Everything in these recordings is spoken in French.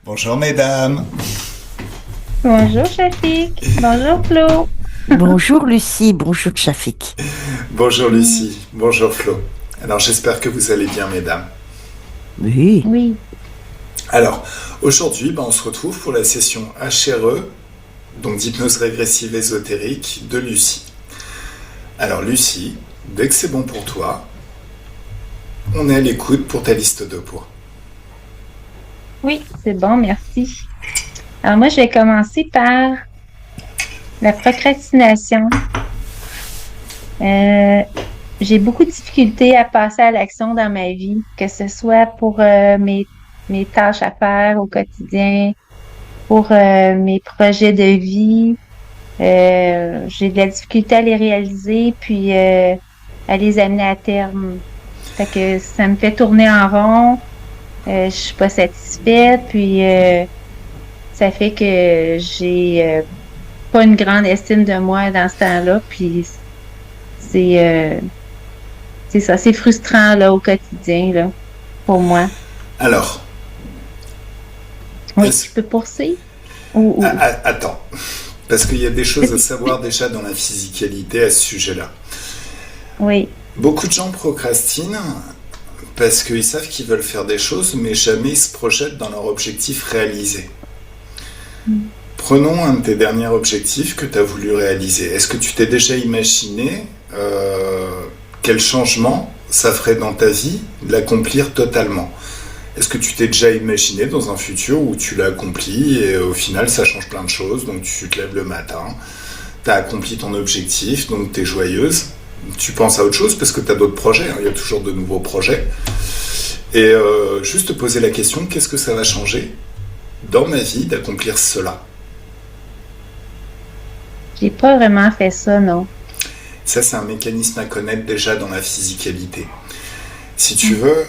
Bonjour mesdames. Bonjour Shafik, bonjour Flo. Bonjour Lucie, bonjour Chafik. Bonjour Lucie. Bonjour Flo. Alors j'espère que vous allez bien mesdames. Oui. Oui, Alors aujourd'hui on se retrouve pour la session HRE, donc d'hypnose régressive ésotérique de Lucie. Alors Lucie, dès que c'est bon pour toi, on est à l'écoute pour ta liste de points. oui, c'est bon, merci. Alors moi, je vais commencer par la procrastination. Euh, j'ai beaucoup de difficultés à passer à l'action dans ma vie, que ce soit pour mes tâches à faire au quotidien, pour mes projets de vie. J'ai de la difficulté à les réaliser, puis à les amener à terme. Fait que ça me fait tourner en rond. Je suis pas satisfaite, puis ça fait que j'ai pas une grande estime de moi dans ce temps-là, puis c'est c'est ça, c'est frustrant là au quotidien là pour moi. Alors, Oui, est-ce... je peux poursuivre attends, parce qu'il y a des choses à savoir déjà dans la physicalité à ce sujet-là. Oui, Beaucoup de gens procrastinent parce qu'ils savent qu'ils veulent faire des choses, mais jamais ils se projettent dans leur objectif réalisé. Prenons un de tes derniers objectifs que tu as voulu réaliser. Est-ce que tu t'es déjà imaginé quel changement ça ferait dans ta vie de l'accomplir totalement? Est-ce que tu t'es déjà imaginé dans un futur où tu l'as accompli et au final ça change plein de choses? Donc tu te lèves le matin, tu as accompli ton objectif, donc tu es joyeuse. Tu penses à autre chose parce que tu as d'autres projets, hein, il y a toujours de nouveaux projets. Et juste te poser la question, qu'est-ce que ça va changer dans ma vie d'accomplir cela? j'ai pas vraiment fait ça, non. Ça, c'est un mécanisme à connaître déjà dans la physicalité. Si tu veux,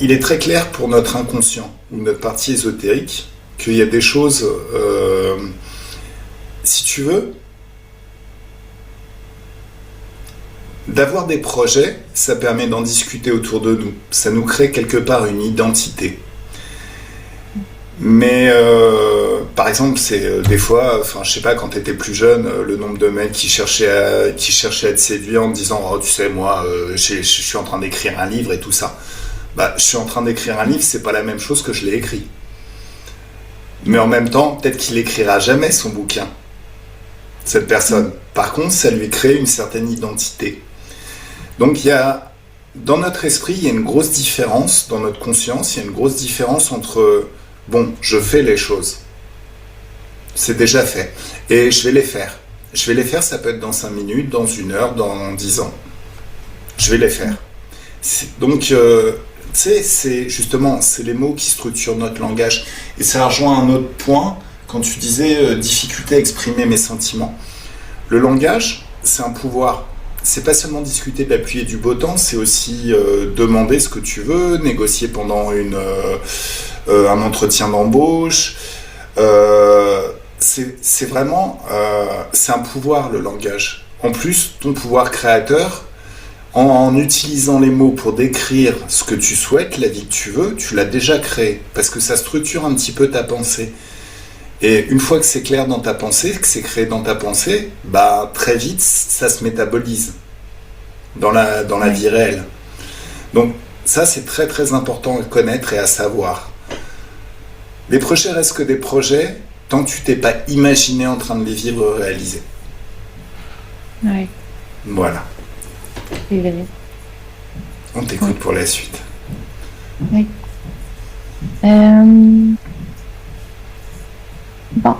il est très clair pour notre inconscient ou notre partie ésotérique qu'il y a des choses, si tu veux, d'avoir des projets, ça permet d'en discuter autour de nous. Ça nous crée quelque part une identité. Mais par exemple, c'est des fois, enfin, je sais pas, quand t'étais plus jeune, le nombre de mecs qui cherchaient à te séduire en te disant, oh, tu sais, moi, je suis en train d'écrire un livre et tout ça. Bah, je suis en train d'écrire un livre, c'est pas la même chose que je l'ai écrit. Mais en même temps, peut-être qu'il écrira jamais son bouquin, cette personne. Par contre, ça lui crée une certaine identité. Donc, dans notre esprit, il y a une grosse différence, dans notre conscience, il y a une grosse différence entre bon, je fais les choses. C'est déjà fait. Et je vais les faire. Je vais les faire, ça peut être dans 5 minutes, dans 1 heure, dans 10 ans. Je vais les faire. Donc, tu sais, c'est les mots qui structurent notre langage. Et ça rejoint un autre point, quand tu disais difficulté à exprimer mes sentiments. Le langage, c'est un pouvoir. C'est pas seulement discuter de la pluie et du beau temps, c'est aussi demander ce que tu veux, négocier pendant un entretien d'embauche. C'est vraiment, c'est un pouvoir, le langage. En plus, ton pouvoir créateur, en utilisant les mots pour décrire ce que tu souhaites, la vie que tu veux, tu l'as déjà créé, parce que ça structure un petit peu ta pensée. Et une fois que c'est clair dans ta pensée, que c'est créé dans ta pensée, bah très vite, ça se métabolise dans la vie réelle. Donc ça, c'est très très important à connaître et à savoir. Les projets restent que des projets tant que tu t'es pas imaginé en train de les vivre réalisés. Oui, Voilà. c'est vrai. On t'écoute pour la suite. Oui. Euh, bon,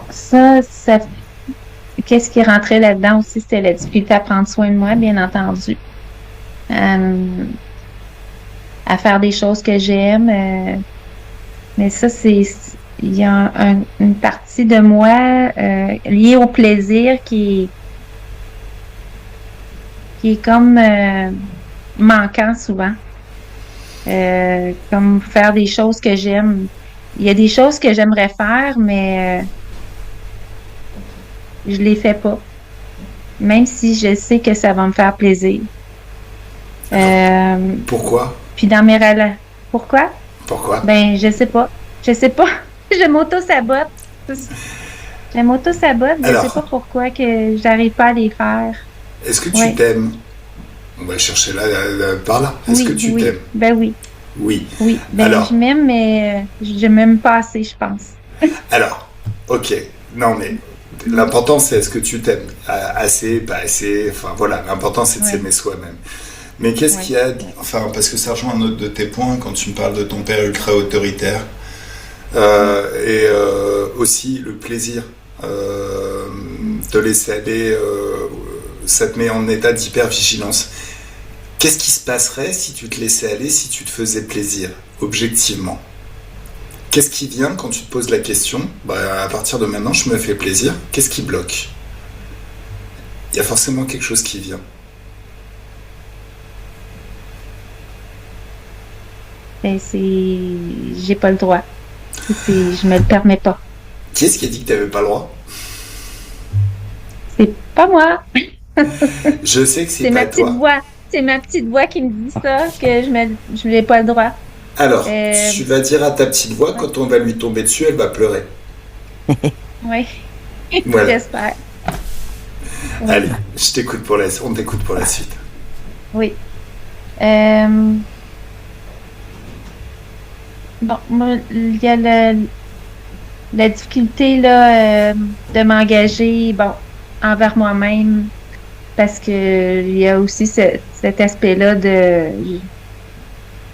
qu'est-ce qui rentrait là-dedans aussi, c'était la difficulté à prendre soin de moi, bien entendu. Euh, à faire des choses que j'aime. Mais ça, il y a une partie de moi liée au plaisir qui est comme manquant souvent. Comme faire des choses que j'aime. Il y a des choses que j'aimerais faire, mais je les fais pas. Même si je sais que ça va me faire plaisir. Alors, Euh, pourquoi? puis dans mes relations. Pourquoi? Pourquoi? Ben, je sais pas. Je sais pas. Je m'auto-sabote. Je m'auto-sabote. Je sais pas Alors, pourquoi que j'arrive pas à les faire. est-ce que tu Oui, t'aimes? On va chercher là, par là. Est-ce que oui, tu oui. t'aimes? Ben oui, Oui. oui. Ben je Alors, m'aime, mais je m'aime pas assez, je pense. alors, ok. Non, mais l'important, c'est est-ce que tu t'aimes? Assez, pas assez. Enfin, voilà. L'important, c'est de Oui, s'aimer soi-même. Mais qu'est-ce oui, qu'il y a? Enfin, parce que ça rejoint un autre de tes points quand tu me parles de ton père ultra autoritaire. oui. Et aussi le plaisir de laisser aller, ça te met en état d'hypervigilance. Qu'est-ce qui se passerait si tu te laissais aller, si tu te faisais plaisir, objectivement? Qu'est-ce qui vient quand tu te poses la question? Bah, à partir de maintenant, je me fais plaisir. Qu'est-ce qui bloque? Il y a forcément quelque chose qui vient. Ben j'ai pas le droit. Je me le permets pas. Qui est-ce qui a dit que tu n'avais pas le droit? C'est pas moi. Je sais que c'est C'est pas ma petite toi. voix. C'est ma petite voix qui me dit ça, que je n'ai pas le droit. Alors, Euh, tu vas dire à ta petite voix, ouais, quand on va lui tomber dessus, elle va pleurer. ouais, Voilà. j'espère. Oui, Allez, on t'écoute pour la suite. oui. Euh, bon, moi, il y a la difficulté là, de m'engager, bon, envers moi-même, parce que il y a aussi cet aspect-là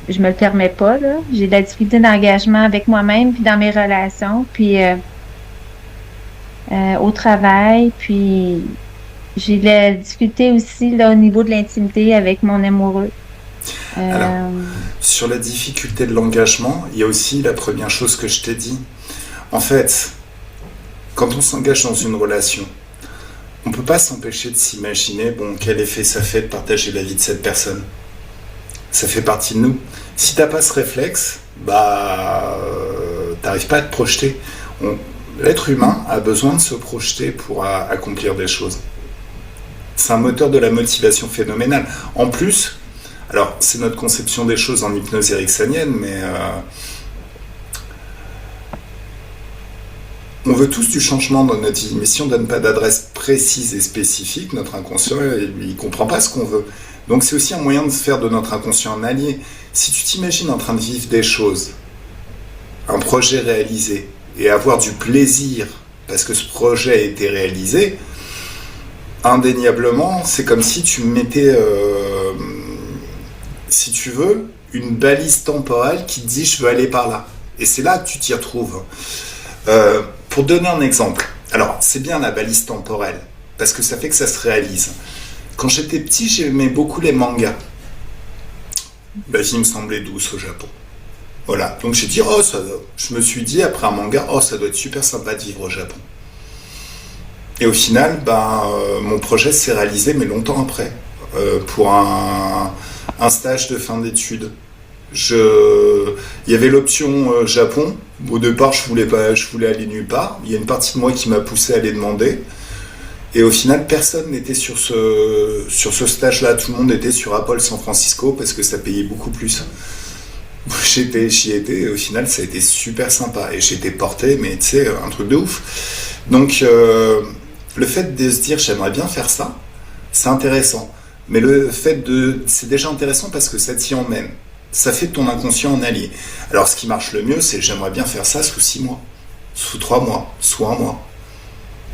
je me le permets pas, là. J'ai de la difficulté d'engagement avec moi-même, puis dans mes relations, puis au travail, puis j'ai de la difficulté aussi là au niveau de l'intimité avec mon amoureux. Alors, Euh, sur la difficulté de l'engagement, il y a aussi la première chose que je t'ai dit. En fait, quand on s'engage dans une relation, on ne peut pas s'empêcher de s'imaginer, bon, quel effet ça fait de partager la vie de cette personne. Ça fait partie de nous. Si t'as pas ce réflexe, bah, t'arrives pas à te projeter. L'être humain a besoin de se projeter pour accomplir des choses. C'est un moteur de la motivation phénoménale. En plus, alors c'est notre conception des choses en hypnose ericksonienne, mais on veut tous du changement dans notre vie, mais si on ne donne pas d'adresse précise et spécifique, notre inconscient, il ne comprend pas ce qu'on veut. Donc c'est aussi un moyen de se faire de notre inconscient un allié. Si tu t'imagines en train de vivre des choses, un projet réalisé, et avoir du plaisir parce que ce projet a été réalisé, indéniablement, c'est comme si tu mettais, si tu veux, une balise temporelle qui te dit je veux aller par là. Et c'est là que tu t'y retrouves. Pour donner un exemple, alors c'est bien la balise temporelle, parce que ça fait que ça se réalise. Quand j'étais petit, j'aimais beaucoup les mangas. La vie me semblait douce au Japon. Voilà, donc j'ai dit, je me suis dit après un manga, ça doit être super sympa de vivre au Japon. Et au final, mon projet s'est réalisé, mais longtemps après, pour un stage de fin d'études. Il y avait l'option Japon. Au départ, je voulais aller nulle part. Il y a une partie de moi qui m'a poussé à aller demander. Et au final, personne n'était sur ce stage-là. Tout le monde était sur Apple San Francisco parce que ça payait beaucoup plus. J'y étais, et au final, ça a été super sympa. Et j'ai été porté, mais tu sais, un truc de ouf. Donc, le fait de se dire j'aimerais bien faire ça, c'est intéressant. Mais c'est déjà intéressant parce que ça t'y emmène. Ça fait de ton inconscient un allié. Alors, ce qui marche le mieux, c'est j'aimerais bien faire ça sous 6 mois, sous 3 mois, sous 1 mois.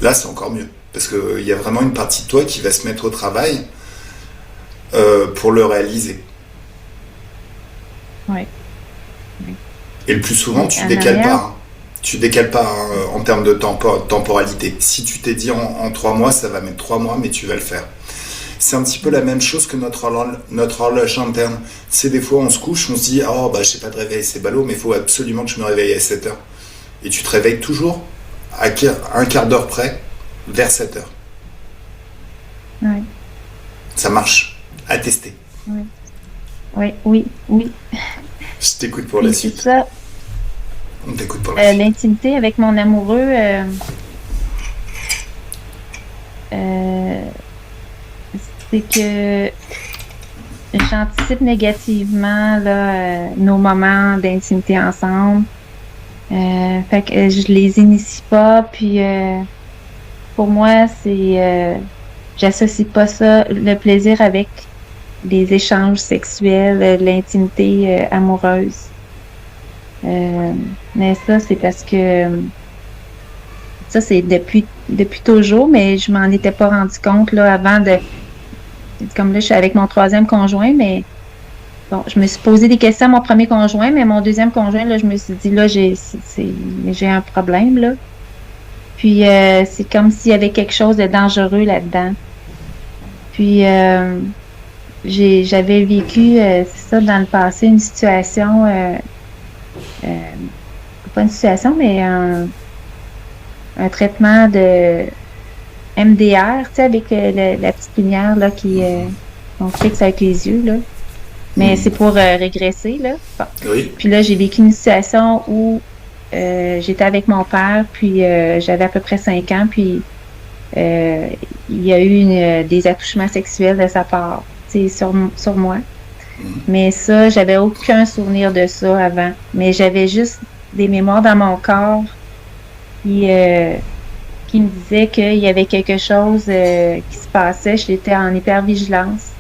Là, c'est encore mieux. Parce qu'il y a vraiment une partie de toi qui va se mettre au travail pour le réaliser. ouais, ouais. Et le plus souvent, Et tu en décales pas. arrière, Hein. Tu décales pas en termes de temporalité. Si tu t'es dit en 3 mois, ça va mettre 3 mois, mais tu vas le faire. C'est un petit peu la même chose que notre horloge interne. C'est des fois, on se couche, on se dit, j'ai pas de réveil, c'est ballot, mais il faut absolument que je me réveille à 7 heures. Et tu te réveilles toujours à un quart d'heure près, vers 7 heures. ouais, Ça marche. À tester. ouais, ouais, oui, oui. Je t'écoute pour la Puis c'est suite. ça, On t'écoute pour la suite. l'intimité avec mon amoureux, euh, c'est que j'anticipe négativement là, nos moments d'intimité ensemble. Fait que je les initie pas, puis pour moi, j'associe pas ça, le plaisir avec les échanges sexuels, l'intimité amoureuse. Euh, mais ça, c'est parce que ça, c'est depuis toujours, mais je m'en étais pas rendu compte là avant de. Comme là, je suis avec mon troisième conjoint, mais bon, je me suis posé des questions à mon premier conjoint, mais mon deuxième conjoint, là, je me suis dit là, j'ai un problème là. Puis c'est comme s'il y avait quelque chose de dangereux là-dedans. Puis j'avais vécu, c'est ça, dans le passé, une situation, euh, pas une situation, mais un traitement de MDR, tu sais, avec la petite lumière là qu'on fixe avec les yeux là. Mais c'est pour régresser là. Bon. Oui. Puis là, j'ai vécu une situation où j'étais avec mon père, puis j'avais à peu près 5 ans, puis il y a eu des attouchements sexuels de sa part, tu sais, sur moi. Mais ça, j'avais aucun souvenir de ça avant. Mais j'avais juste des mémoires dans mon corps qui me disaient qu'il y avait quelque chose qui se passait. J'étais en hypervigilance.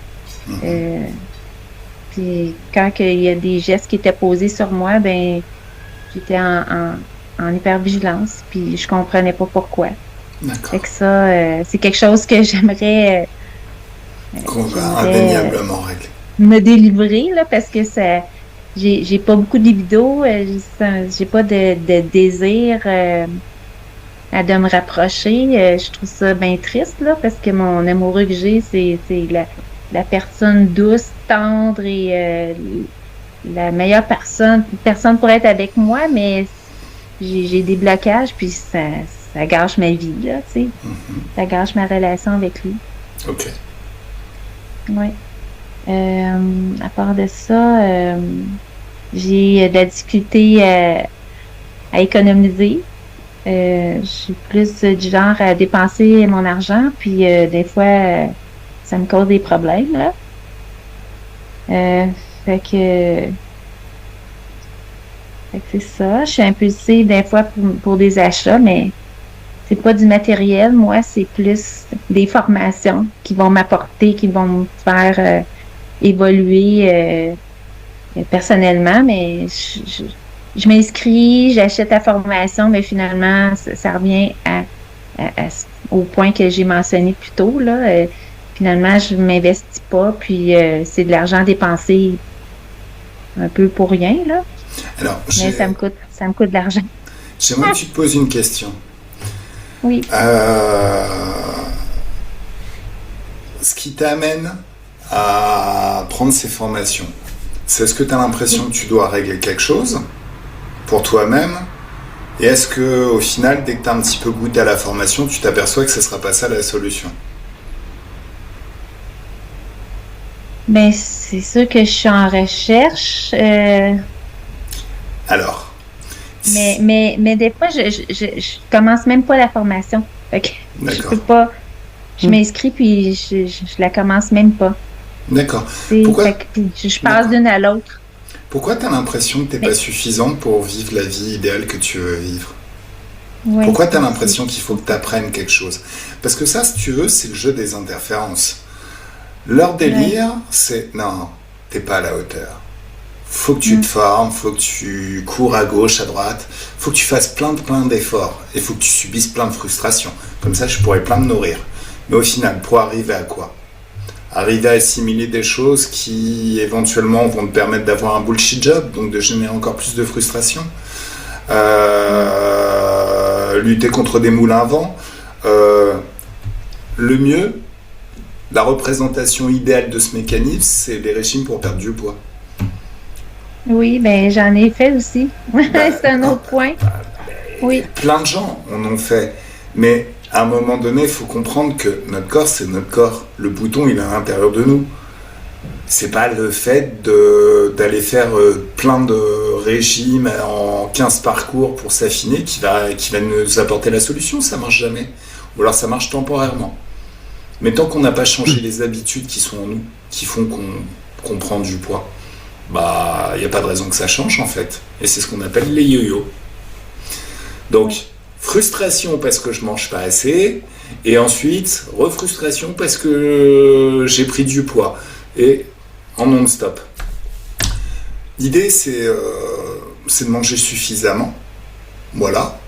Puis quand il y a des gestes qui étaient posés sur moi, ben j'étais en hypervigilance. Puis je comprenais pas pourquoi. D'accord. Fait que ça, c'est quelque chose que j'aimerais Qu'on va indéniablement régler. me délivrer là, parce que ça, j'ai pas beaucoup de libido, j'ai pas de désir de me rapprocher. Je trouve ça bien triste là, parce que mon amoureux que j'ai, c'est la personne douce, tendre et la meilleure personne pour être avec moi, mais j'ai des blocages, puis ça gâche ma vie là, tu sais. Ça gâche ma relation avec lui. Ok. Oui. À part de ça, j'ai de la difficulté à économiser. Je suis plus du genre à dépenser mon argent, puis des fois, ça me cause des problèmes, là. Fait que c'est ça. Je suis impulsive des fois pour des achats, mais c'est pas du matériel. Moi, c'est plus des formations qui vont m'apporter, qui vont me faire évoluer personnellement, mais je m'inscris, j'achète la formation, mais finalement, ça revient au point que j'ai mentionné plus tôt, là. Finalement, je m'investis pas, puis c'est de l'argent dépensé un peu pour rien, là. Alors, mais ça me coûte de l'argent. J'aimerais que tu te poses une question. Oui. Ce qui t'amène à prendre ces formations, c'est est-ce que tu as l'impression que tu dois régler quelque chose pour toi-même, et est-ce que au final, dès que tu as un petit peu goûté à la formation, tu t'aperçois que ce ne sera pas ça la solution? Ben, c'est sûr que je suis en recherche. Alors. Mais des fois, je commence même pas la formation. Fait que je peux pas. Je m'inscris puis je la commence même pas. D'accord. Pourquoi? Fait que je passe d'une à l'autre. Pourquoi tu as l'impression que tu n'es pas suffisante pour vivre la vie idéale que tu veux vivre? Ouais, pourquoi tu as l'impression qu'il faut que tu apprennes quelque chose? Parce que ça, si tu veux, c'est le jeu des interférences. Leur délire, c'est non, t'es pas à la hauteur. Faut que tu te formes, faut que tu cours à gauche, à droite, faut que tu fasses plein d'efforts et faut que tu subisses plein de frustrations. Comme ça, je pourrais plein de nourrir. Mais au final, pour arriver à quoi? Arriver à assimiler des choses qui éventuellement vont te permettre d'avoir un bullshit job, donc de générer encore plus de frustration. Lutter contre des moulins à vent. Le mieux, la représentation idéale de ce mécanisme, c'est les régimes pour perdre du poids. Oui, ben j'en ai fait aussi. C'est un autre point. Oui. Plein de gens en ont fait. Mais à un moment donné, il faut comprendre que notre corps, c'est notre corps. Le bouton, il est à l'intérieur de nous. C'est pas le fait d'aller faire plein de régimes en 15 parcours pour s'affiner qui va nous apporter la solution. Ça marche jamais. Ou alors ça marche temporairement. Mais tant qu'on n'a pas changé les habitudes qui sont en nous, qui font qu'on prend du poids, bah, il n'y a pas de raison que ça change en fait. Et c'est ce qu'on appelle les yo-yo. Donc, frustration parce que je mange pas assez, et ensuite, refrustration parce que j'ai pris du poids. Et en non-stop. L'idée, c'est de manger suffisamment, voilà,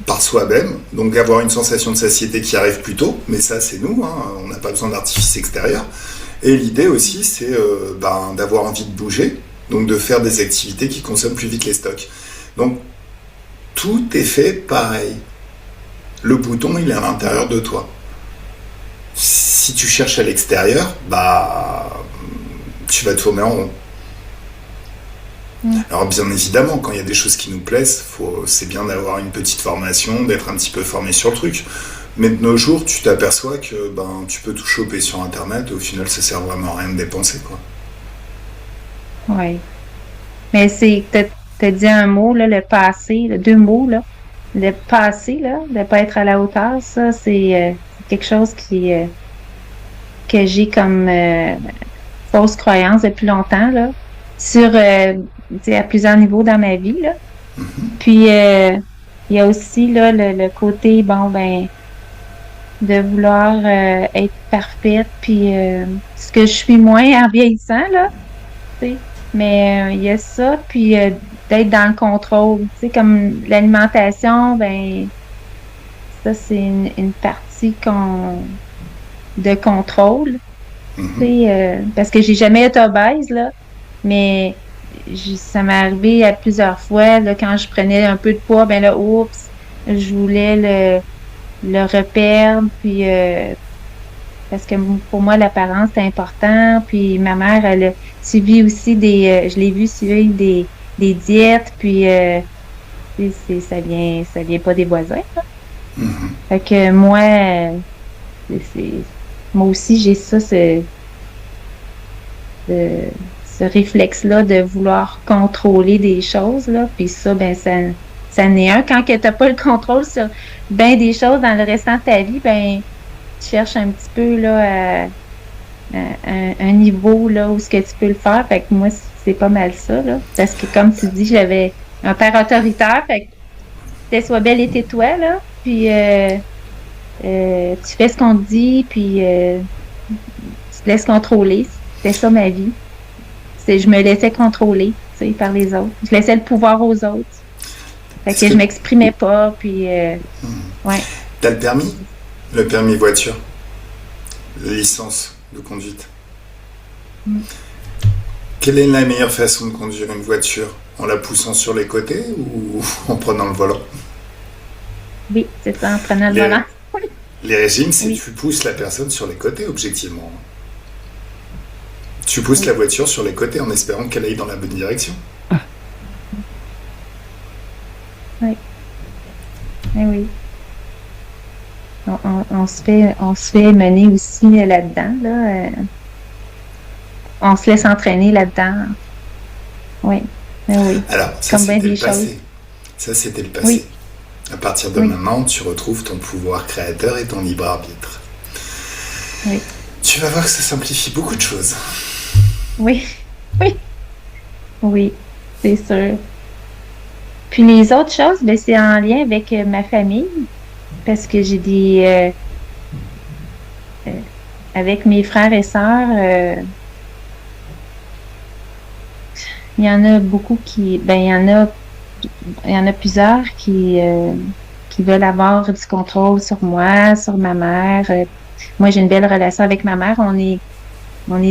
par soi-même, donc avoir une sensation de satiété qui arrive plus tôt, mais ça, c'est nous, hein, on n'a pas besoin d'artifice extérieur. Et l'idée aussi, c'est d'avoir envie de bouger, donc de faire des activités qui consomment plus vite les stocks. Donc, tout est fait pareil. Le bouton, il est à l'intérieur de toi. Si tu cherches à l'extérieur, tu vas tourner en rond. Alors bien évidemment, quand il y a des choses qui nous plaisent, c'est bien d'avoir une petite formation, d'être un petit peu formé sur le truc. Mais de nos jours, tu t'aperçois que tu peux tout choper sur Internet et au final, ça sert vraiment à rien de dépenser, quoi. Oui. Mais t'as dit un mot, là, le passé, là, 2 mots, là. Le passé, là, de pas être à la hauteur, ça, c'est quelque chose que j'ai comme fausse croyance depuis longtemps, là, sur, à plusieurs niveaux dans ma vie, là. Puis, il y a aussi, là, le côté, de vouloir être parfaite, puis ce que je suis moins en vieillissant, là, tu sais. Mais il y a ça, puis d'être dans le contrôle, tu sais, comme l'alimentation, ça, c'est une partie de contrôle, tu sais, parce que j'ai jamais été obèse, là, mais ça m'est arrivé à plusieurs fois, là, quand je prenais un peu de poids, oups, je voulais le reperdre, puis parce que pour moi, l'apparence, c'est important, puis ma mère, elle a suivi aussi je l'ai vu suivre des diètes, puis ça vient pas des voisins, là. Fait que moi, moi aussi, j'ai ça, ce réflexe-là de vouloir contrôler des choses, là, puis ça ça n'est un. Quand que t'as pas le contrôle sur des choses dans le restant de ta vie, tu cherches un petit peu, là, un niveau, là, où ce que tu peux le faire. Fait que moi, c'est pas mal ça, là. Parce que, comme tu dis, j'avais un père autoritaire, fait que t'es sois belle et tais-toi, là. Puis, tu fais ce qu'on te dit, puis tu te laisses contrôler. C'était ça, ma vie. Je me laissais contrôler, tu sais, par les autres. Je laissais le pouvoir aux autres. Fait que je m'exprimais pas, puis ouais. T'as le permis? Le permis voiture? La licence de conduite? Quelle est la meilleure façon de conduire une voiture? En la poussant sur les côtés ou en prenant le volant? Oui, c'est ça, en prenant le volant. Les régimes, c'est tu pousses la personne sur les côtés, objectivement. Tu pousses la voiture sur les côtés en espérant qu'elle aille dans la bonne direction. Oui. Oui. On se fait mener aussi là-dedans, là. On se laisse entraîner là-dedans. Oui. Oui. Alors, ça, comme c'était des le passé. choses. Ça, c'était le passé. Oui. À partir de maintenant, tu retrouves ton pouvoir créateur et ton libre arbitre. Oui. Tu vas voir que ça simplifie beaucoup de choses. Oui. Oui. Oui, c'est sûr. Puis les autres choses, c'est en lien avec ma famille. Parce que j'ai avec mes frères et sœurs, il y en a beaucoup il y en a plusieurs qui veulent avoir du contrôle sur moi, sur ma mère. Moi, j'ai une belle relation avec ma mère. On est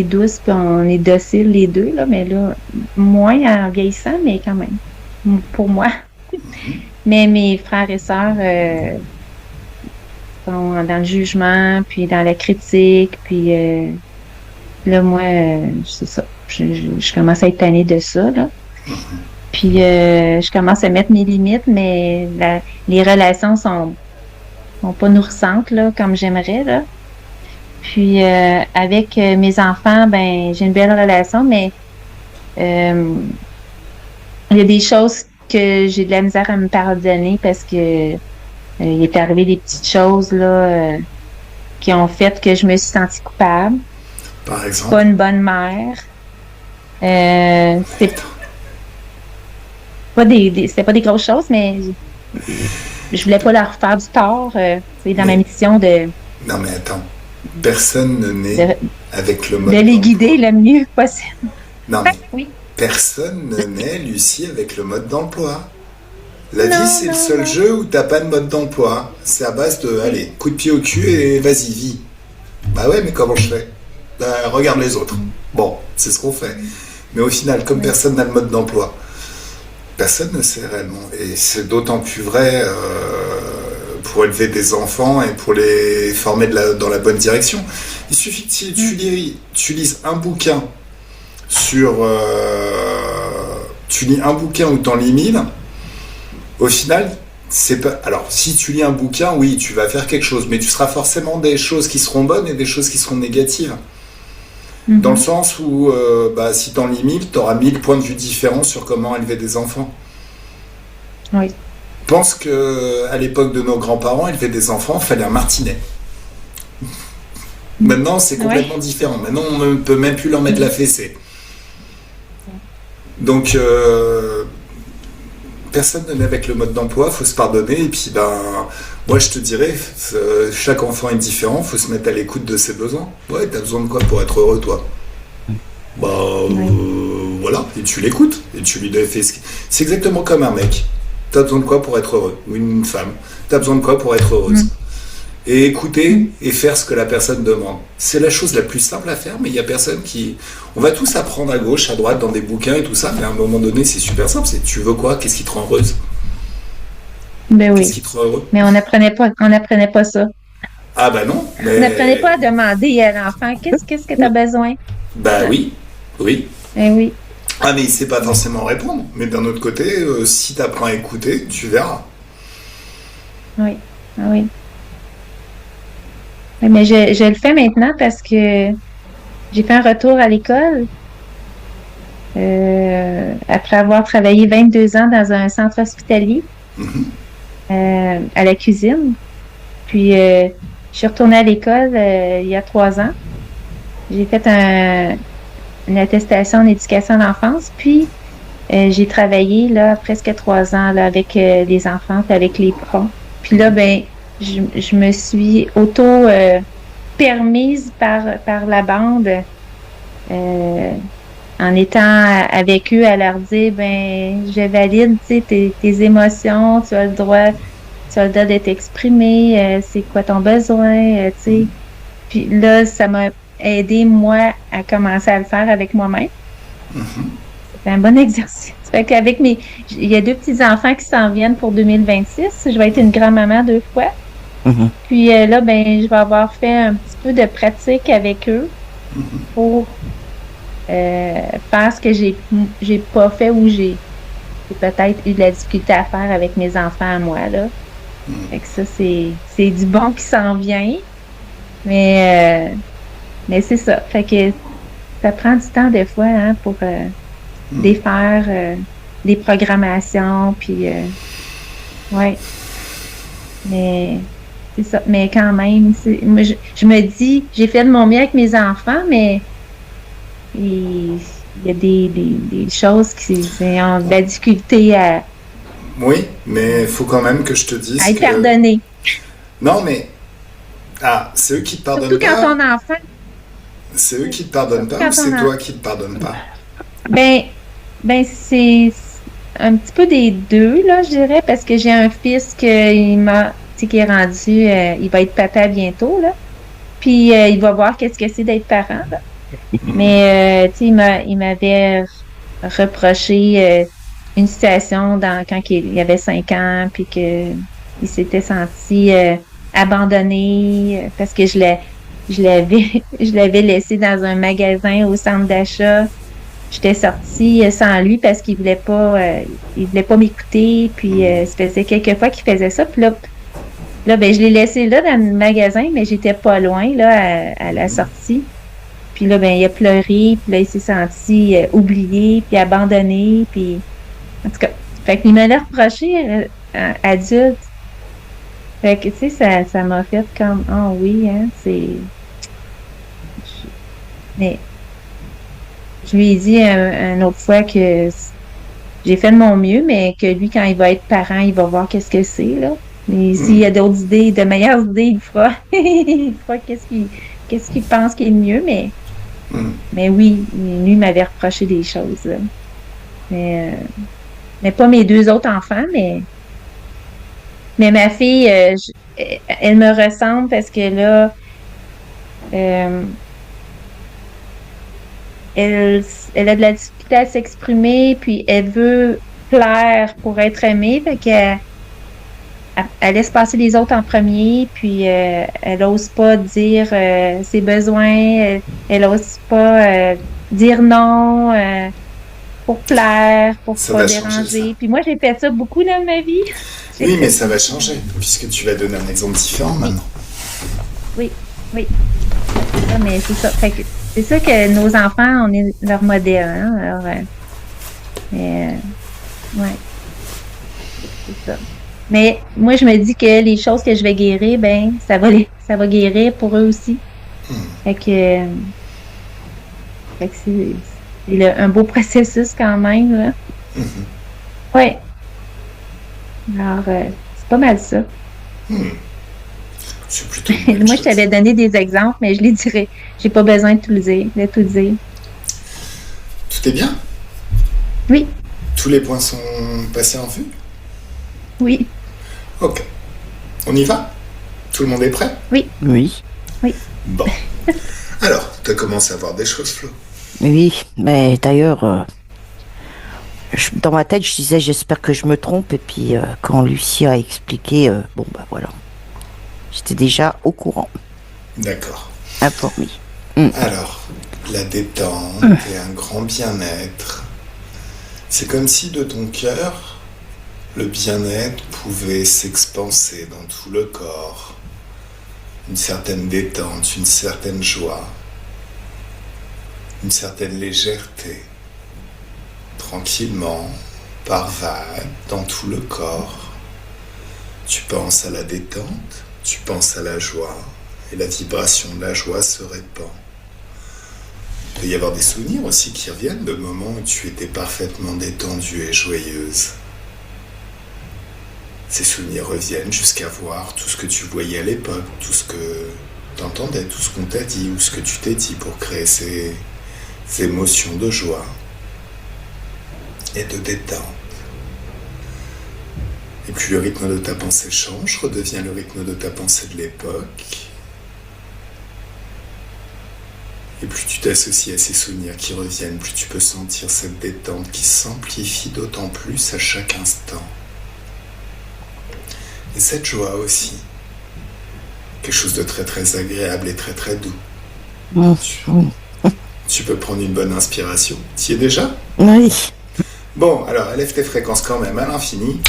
douces, puis on est dociles les deux, là, mais là, moins en vieillissant, mais quand même, pour moi. Mais mes frères et sœurs sont dans le jugement, puis dans la critique, puis là, moi, c'est ça. Je commence à être tannée de ça, là. Puis je commence à mettre mes limites, mais les relations sont pas nourrissantes, là, comme j'aimerais, là. Puis avec mes enfants, j'ai une belle relation, mais il y a des choses que j'ai de la misère à me pardonner parce que il est arrivé des petites choses là qui ont fait que je me suis sentie coupable. Par exemple. Pas une bonne mère. C'était pas des grosses choses, mais je voulais pas leur faire du tort. C'est dans ma Mais, mission non mais attends, personne ne naît de, avec le de mode les guider d'emploi. le mieux possible. Non mais, Oui. personne ne naît, Lucie, avec le mode d'emploi. La vie, Non, c'est le non, seul non. jeu où t'as pas de mode d'emploi. C'est à base de, Oui. allez, coup de pied au cul et vas-y, vis. Bah ouais, mais comment je fais? Bah, regarde les autres. Bon, c'est ce qu'on fait. Mais au final, comme Oui. personne n'a le mode d'emploi, personne ne sait réellement. Et c'est d'autant plus vrai pour élever des enfants et pour les former dans la bonne direction. Il suffit que si Mm. tu lises un bouquin sur... tu lis un bouquin où t'en lis 1000, au final, c'est pas. Alors, si tu lis un bouquin, oui, tu vas faire quelque chose, mais tu seras forcément des choses qui seront bonnes et des choses qui seront négatives. Dans le Mhm. sens où, bah, si t'en lis 1000, t'auras 1000 points de vue différents sur comment élever des enfants. Oui. Pense que à l'époque de nos grands-parents, élever des enfants, fallait un martinet. Maintenant, c'est Oui. complètement différent. Maintenant, on ne peut même plus leur mettre la fessée. Donc, personne ne naît avec le mode d'emploi, faut se pardonner. Et puis, ben, moi, je te dirais, chaque enfant est différent, faut se mettre à l'écoute de ses besoins. Ouais, t'as besoin de quoi pour être heureux, toi? Bah, Oui. voilà, et tu l'écoutes, et tu lui donnes fait. C'est exactement comme un mec. T'as besoin de quoi pour être heureux? Ou une femme. T'as besoin de quoi pour être heureuse? Mm. Et écouter Mm. et faire ce que la personne demande. C'est la chose la plus simple à faire, mais il y a personne qui. On va tous apprendre à gauche, à droite, dans des bouquins et tout ça, mais à un moment donné, c'est super simple. C'est tu veux quoi? Qu'est-ce qui te rend heureuse? Ben Qu'est-ce oui. qui te rend heureux? Mais on n'apprenait pas ça. Ah bah non, On n'apprenait mais. pas à demander à l'enfant qu'est-ce que tu as besoin. Bah oui, oui. Ben oui. Ah mais il sait pas forcément répondre. Mais d'un autre côté, si t'apprends à écouter, tu verras. Oui. Ah oui. Oui, mais je le fais maintenant parce que j'ai fait un retour à l'école après avoir travaillé 22 ans dans un centre hospitalier à la cuisine. Puis, je suis retournée à l'école il y a 3 ans. J'ai fait une attestation en éducation à l'enfance. Puis, j'ai travaillé là presque 3 ans là, avec les enfants, puis avec les pros. Puis là, ben, je me suis permise par la bande euh, en étant avec eux à leur dire, ben, je valide, tu sais, tes émotions, tu as le droit de t'exprimer, c'est quoi ton besoin, tu sais. Puis là, ça m'a aidé, moi, à commencer à le faire avec moi-même. C'est un bon exercice. Fait qu'avec il y a 2 petits-enfants qui s'en viennent pour 2026. Je vais être une grand-maman 2 fois. Mhm. Puis là, ben, je vais avoir fait un petit peu de pratique avec eux pour faire ce que j'ai pas fait ou j'ai peut-être eu de la difficulté à faire avec mes enfants à moi, là. Fait que ça, c'est du bon qui s'en vient. Mais c'est ça. Fait que ça prend du temps des fois, hein, pour défaire des programmations, puis ouais. Mais c'est ça. Mais quand même, moi, je me dis, j'ai fait de mon mieux avec mes enfants, mais il y a des choses qui ont de la difficulté Oui, mais il faut quand même que je te à dise être que. pardonnées. Non mais. Ah, c'est eux qui te Surtout pardonnent quand pas? ton enfant, C'est eux qui te pardonnent surtout pas ou quand ton c'est enfant. toi qui te pardonnes pas? Ben, ben, c'est un petit peu des deux, là, je dirais, parce que j'ai un fils tu sais, qui est rendu, il va être papa bientôt, là. Puis, il va voir qu'est-ce que c'est d'être parent, là. Mais, tu sais, il m'avait reproché une situation quand il avait 5 ans, puis que il s'était senti abandonné parce que je l'avais, je l'avais laissé dans un magasin au centre d'achat. J'étais sortie sans lui parce il voulait pas m'écouter. Puis ça faisait quelques fois qu'il faisait ça. Puis là, ben je l'ai laissé là dans le magasin, mais j'étais pas loin là à la sortie. Puis là, ben il a pleuré. Puis là, il s'est senti oublié, puis abandonné. Puis en tout cas, fait qu'il me l'a reproché adulte. Fait que tu sais, ça m'a fait comme oh oui, hein, mais je lui ai dit une autre fois que j'ai fait de mon mieux, mais que lui, quand il va être parent, il va voir qu'est-ce que c'est, là. Mais s'il y a d'autres idées, de meilleures idées, il fera. Il fera qu'est-ce qu'il pense qui est le mieux, mais oui, lui m'avait reproché des choses, là. Mais, mais pas mes deux autres enfants, mais ma fille, elle me ressemble parce que là, euh, elle, elle a de la difficulté à s'exprimer, puis elle veut plaire pour être aimée, fait qu'elle elle laisse passer les autres en premier, puis elle ose pas dire ses besoins, elle ose pas dire non pour plaire, pour Ça pas va changer ça. déranger. Puis moi, j'ai fait ça beaucoup dans ma vie. J'ai Oui, mais fait ça ça. va changer, puisque tu vas donner un exemple différent Oui, maintenant. oui, oui. C'est ça, mais c'est ça. Fait que c'est ça que nos enfants, on est leur modèle, hein. Alors, mais, ouais, c'est ça. Mais moi, je me dis que les choses que je vais guérir, ben, ça va guérir pour eux aussi. Fait que, fait que c'est un beau processus quand même, là. Ouais. Alors, c'est pas mal ça. C'est plutôt une bonne Moi, je chose. t'avais donné des exemples, mais je les dirais. J'ai pas besoin de tout le dire, de tout dire. Tout est bien? Oui, Tous les points sont passés en vue? oui, Ok. On y va? Tout le monde est prêt? oui, Oui. oui. Bon. Alors, tu commences à voir des choses, Flo. Oui, mais d'ailleurs, dans ma tête, je disais j'espère que je me trompe. Et puis, quand Lucie a expliqué, bon, bah voilà. J'étais déjà au courant, D'accord. informé. Alors, la détente et un grand bien-être. C'est comme si de ton cœur, le bien-être pouvait s'expanser dans tout le corps. Une certaine détente, une certaine joie, une certaine légèreté. Tranquillement, par vagues, dans tout le corps. Tu penses à la détente, tu penses à la joie, et la vibration de la joie se répand. Il peut y avoir des souvenirs aussi qui reviennent de moments où tu étais parfaitement détendue et joyeuse. Ces souvenirs reviennent jusqu'à voir tout ce que tu voyais à l'époque, tout ce que tu entendais, tout ce qu'on t'a dit ou ce que tu t'es dit pour créer ces émotions de joie et de détente. Et puis le rythme de ta pensée change, redevient le rythme de ta pensée de l'époque. Et plus tu t'associes à ces souvenirs qui reviennent, plus tu peux sentir cette détente qui s'amplifie d'autant plus à chaque instant. Et cette joie aussi, quelque chose de très très agréable et très très doux. Mmh. Tu peux prendre une bonne inspiration. Tu y es déjà? Oui. Bon, alors élève tes fréquences quand même à l'infini.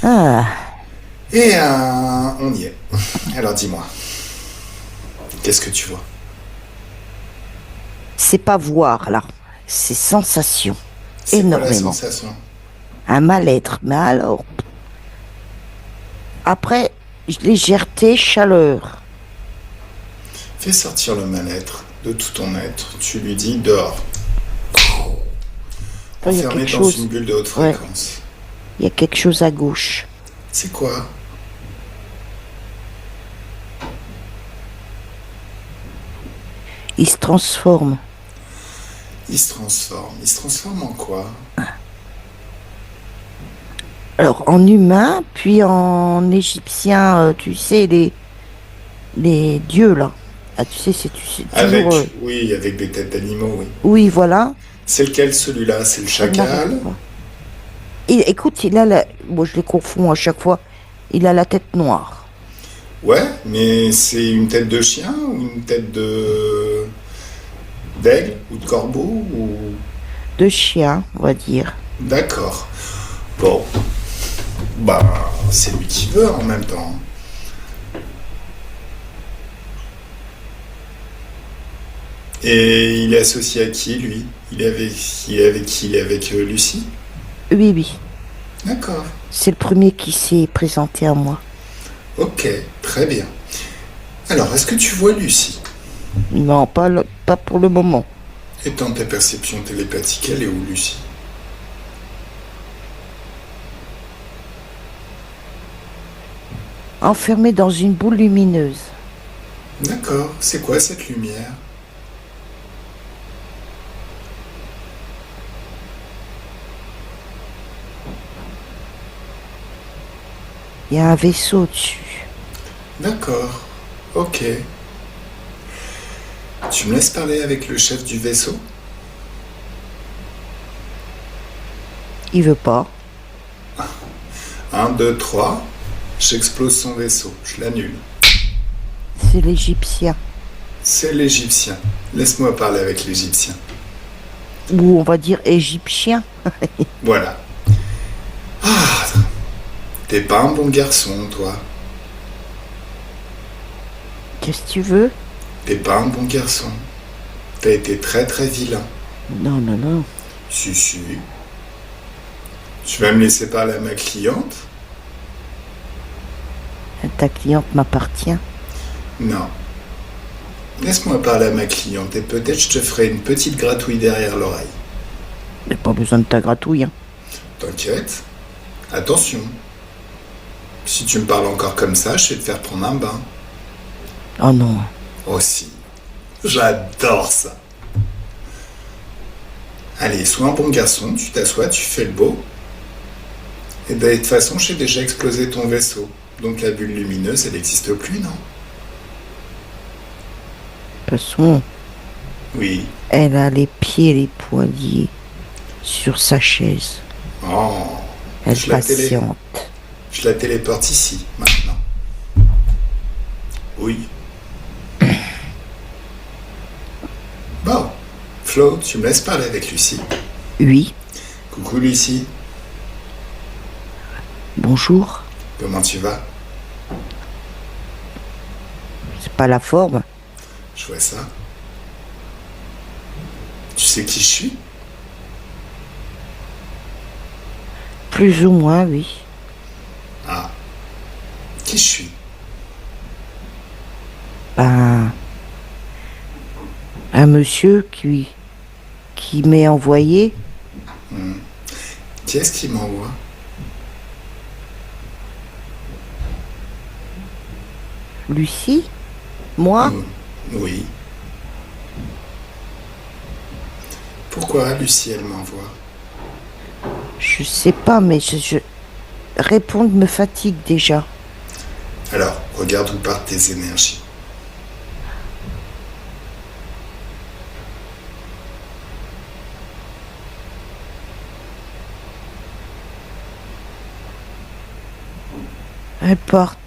Ah, Et on y est. Alors dis-moi, qu'est-ce que tu vois? c'est pas voir là, c'est sensation. C'est quoi la Énormément. sensation? Un mal-être, mais alors. Après, légèreté, chaleur. Fais sortir le mal-être de tout ton être. Tu lui dis dehors. Il y a Enfermé quelque dans chose. une bulle de haute Ouais. fréquence. Il y a quelque chose à gauche. C'est quoi? Il se transforme. Il se transforme. Il se transforme en quoi? Alors, en humain, puis en égyptien, tu sais, les dieux là. Ah, tu sais, c'est Avec, toujours. oui, avec des têtes d'animaux, oui. Oui, voilà. C'est lequel celui-là? C'est le Je n'arrive chacal? pas. Et écoute, il a la. Moi, je les confonds à chaque fois. Il a la tête noire. Ouais, mais c'est une tête de chien ou une tête d'aigle ou de corbeau ou... De chien, on va dire. D'accord. Bon. Bah, c'est lui qui veut en même temps. Et il est associé à qui, lui? Il est avec qui? Il est avec Lucie? Oui, oui. D'accord. C'est le premier qui s'est présenté à moi. Ok, très bien. Alors, est-ce que tu vois Lucie? Non, pas pour le moment. Et dans ta perception télépathique, elle est où, Lucie? enfermé dans une boule lumineuse. D'accord, c'est quoi cette lumière? Il y a un vaisseau dessus. D'accord, ok. Tu me laisses parler avec le chef du vaisseau? Il veut pas. 1, 2, 3. J'explose son vaisseau, je l'annule. C'est l'Égyptien. C'est l'Égyptien. Laisse-moi parler avec l'Égyptien. Ou on va dire égyptien. Voilà. Ah, t'es pas un bon garçon, toi. Qu'est-ce que tu veux? T'es pas un bon garçon. T'as été très très vilain. Non, non, non. Si. Tu vas me laisser parler à ma cliente? Ta cliente m'appartient. Non. Laisse-moi parler à ma cliente et peut-être je te ferai une petite gratouille derrière l'oreille. J'ai pas besoin de ta gratouille. Hein. T'inquiète. Attention. Si tu me parles encore comme ça, je vais te faire prendre un bain. Oh non. Oh si. J'adore ça. Allez, sois un bon garçon, tu t'assois, tu fais le beau. Et de toute façon, j'ai déjà explosé ton vaisseau. Donc la bulle lumineuse, elle n'existe plus, non? De toute façon, Oui. elle a les pieds et les poings liés sur sa chaise. Oh. Elle Je la patiente. Je la téléporte ici, maintenant. Oui. Bon. Flo, tu me laisses parler avec Lucie. Oui. Coucou Lucie. Bonjour. Comment tu vas? C'est pas la forme. Je vois ça. Tu sais qui je suis? Plus ou moins, oui. Ah. Qui je suis? Ben, un monsieur qui m'est envoyé. Qui est-ce qui m'envoie? Lucie? Moi? Oui. Pourquoi Lucie, elle m'envoie? Je sais pas, mais répondre me fatigue déjà. Alors, regarde où partent tes énergies. Elle porte.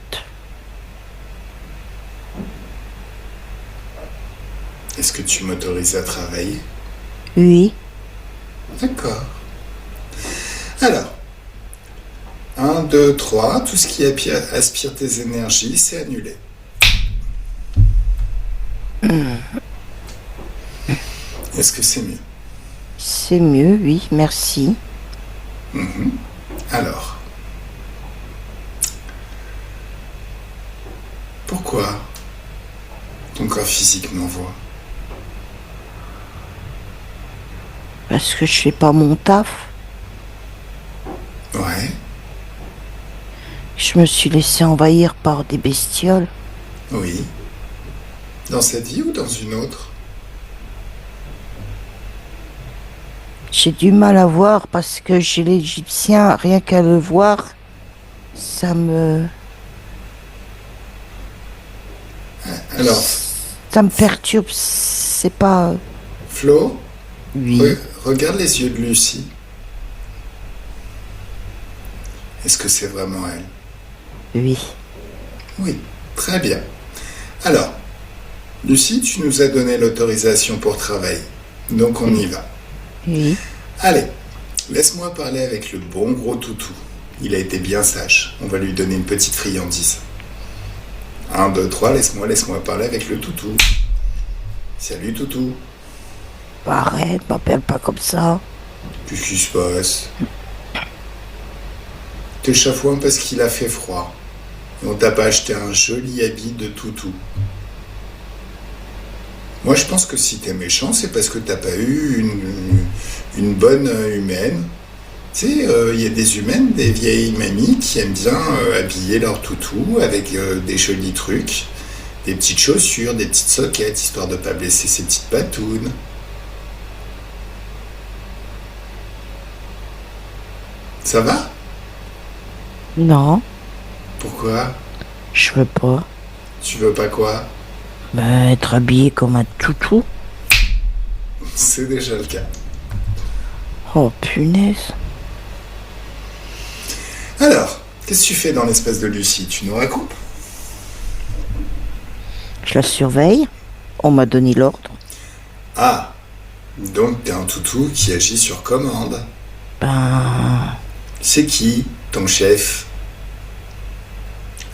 Est-ce que tu m'autorises à travailler? Oui. D'accord. Alors, 1, 2, 3, tout ce qui aspire tes énergies, c'est annulé. Est-ce que c'est mieux? C'est mieux, oui, merci. Alors, pourquoi ton corps physique m'envoie? Parce que je fais pas mon taf. Ouais, Je me suis laissé envahir par des bestioles. oui. Dans cette vie ou dans une autre? J'ai du mal à voir parce que chez l'Égyptien, rien qu'à le voir, ça me Alors, perturbe. C'est pas. Flo, Oui. regarde les yeux de Lucie. Est-ce que c'est vraiment elle? Oui. Oui, très bien. Alors, Lucie, tu nous as donné l'autorisation pour travailler. Donc on y va. Oui. Allez, laisse-moi parler avec le bon gros toutou. Il a été bien sage. On va lui donner une petite friandise. 1, 2, 3, laisse-moi parler avec le toutou. Salut toutou. Arrête, m'appelle pas comme ça. Qu'est-ce qui se passe? T'es chafouin parce qu'il a fait froid. Et on t'a pas acheté un joli habit de toutou. Moi, je pense que si t'es méchant, c'est parce que t'as pas eu une bonne humaine Tu sais, il y a des humaines, des vieilles mamies qui aiment bien habiller leur toutou avec des jolis trucs, des petites chaussures, des petites soquettes, histoire de pas blesser ses petites patounes. Ça va? Non, Pourquoi? je veux pas. Tu veux pas quoi? Ben, être habillé comme un toutou. C'est déjà le cas. Oh, punaise. Alors, qu'est-ce que tu fais dans l'espace de Lucie? Tu nous racontes? Je la surveille. On m'a donné l'ordre. Ah, donc t'es un toutou qui agit sur commande. Ben, C'est qui, ton chef?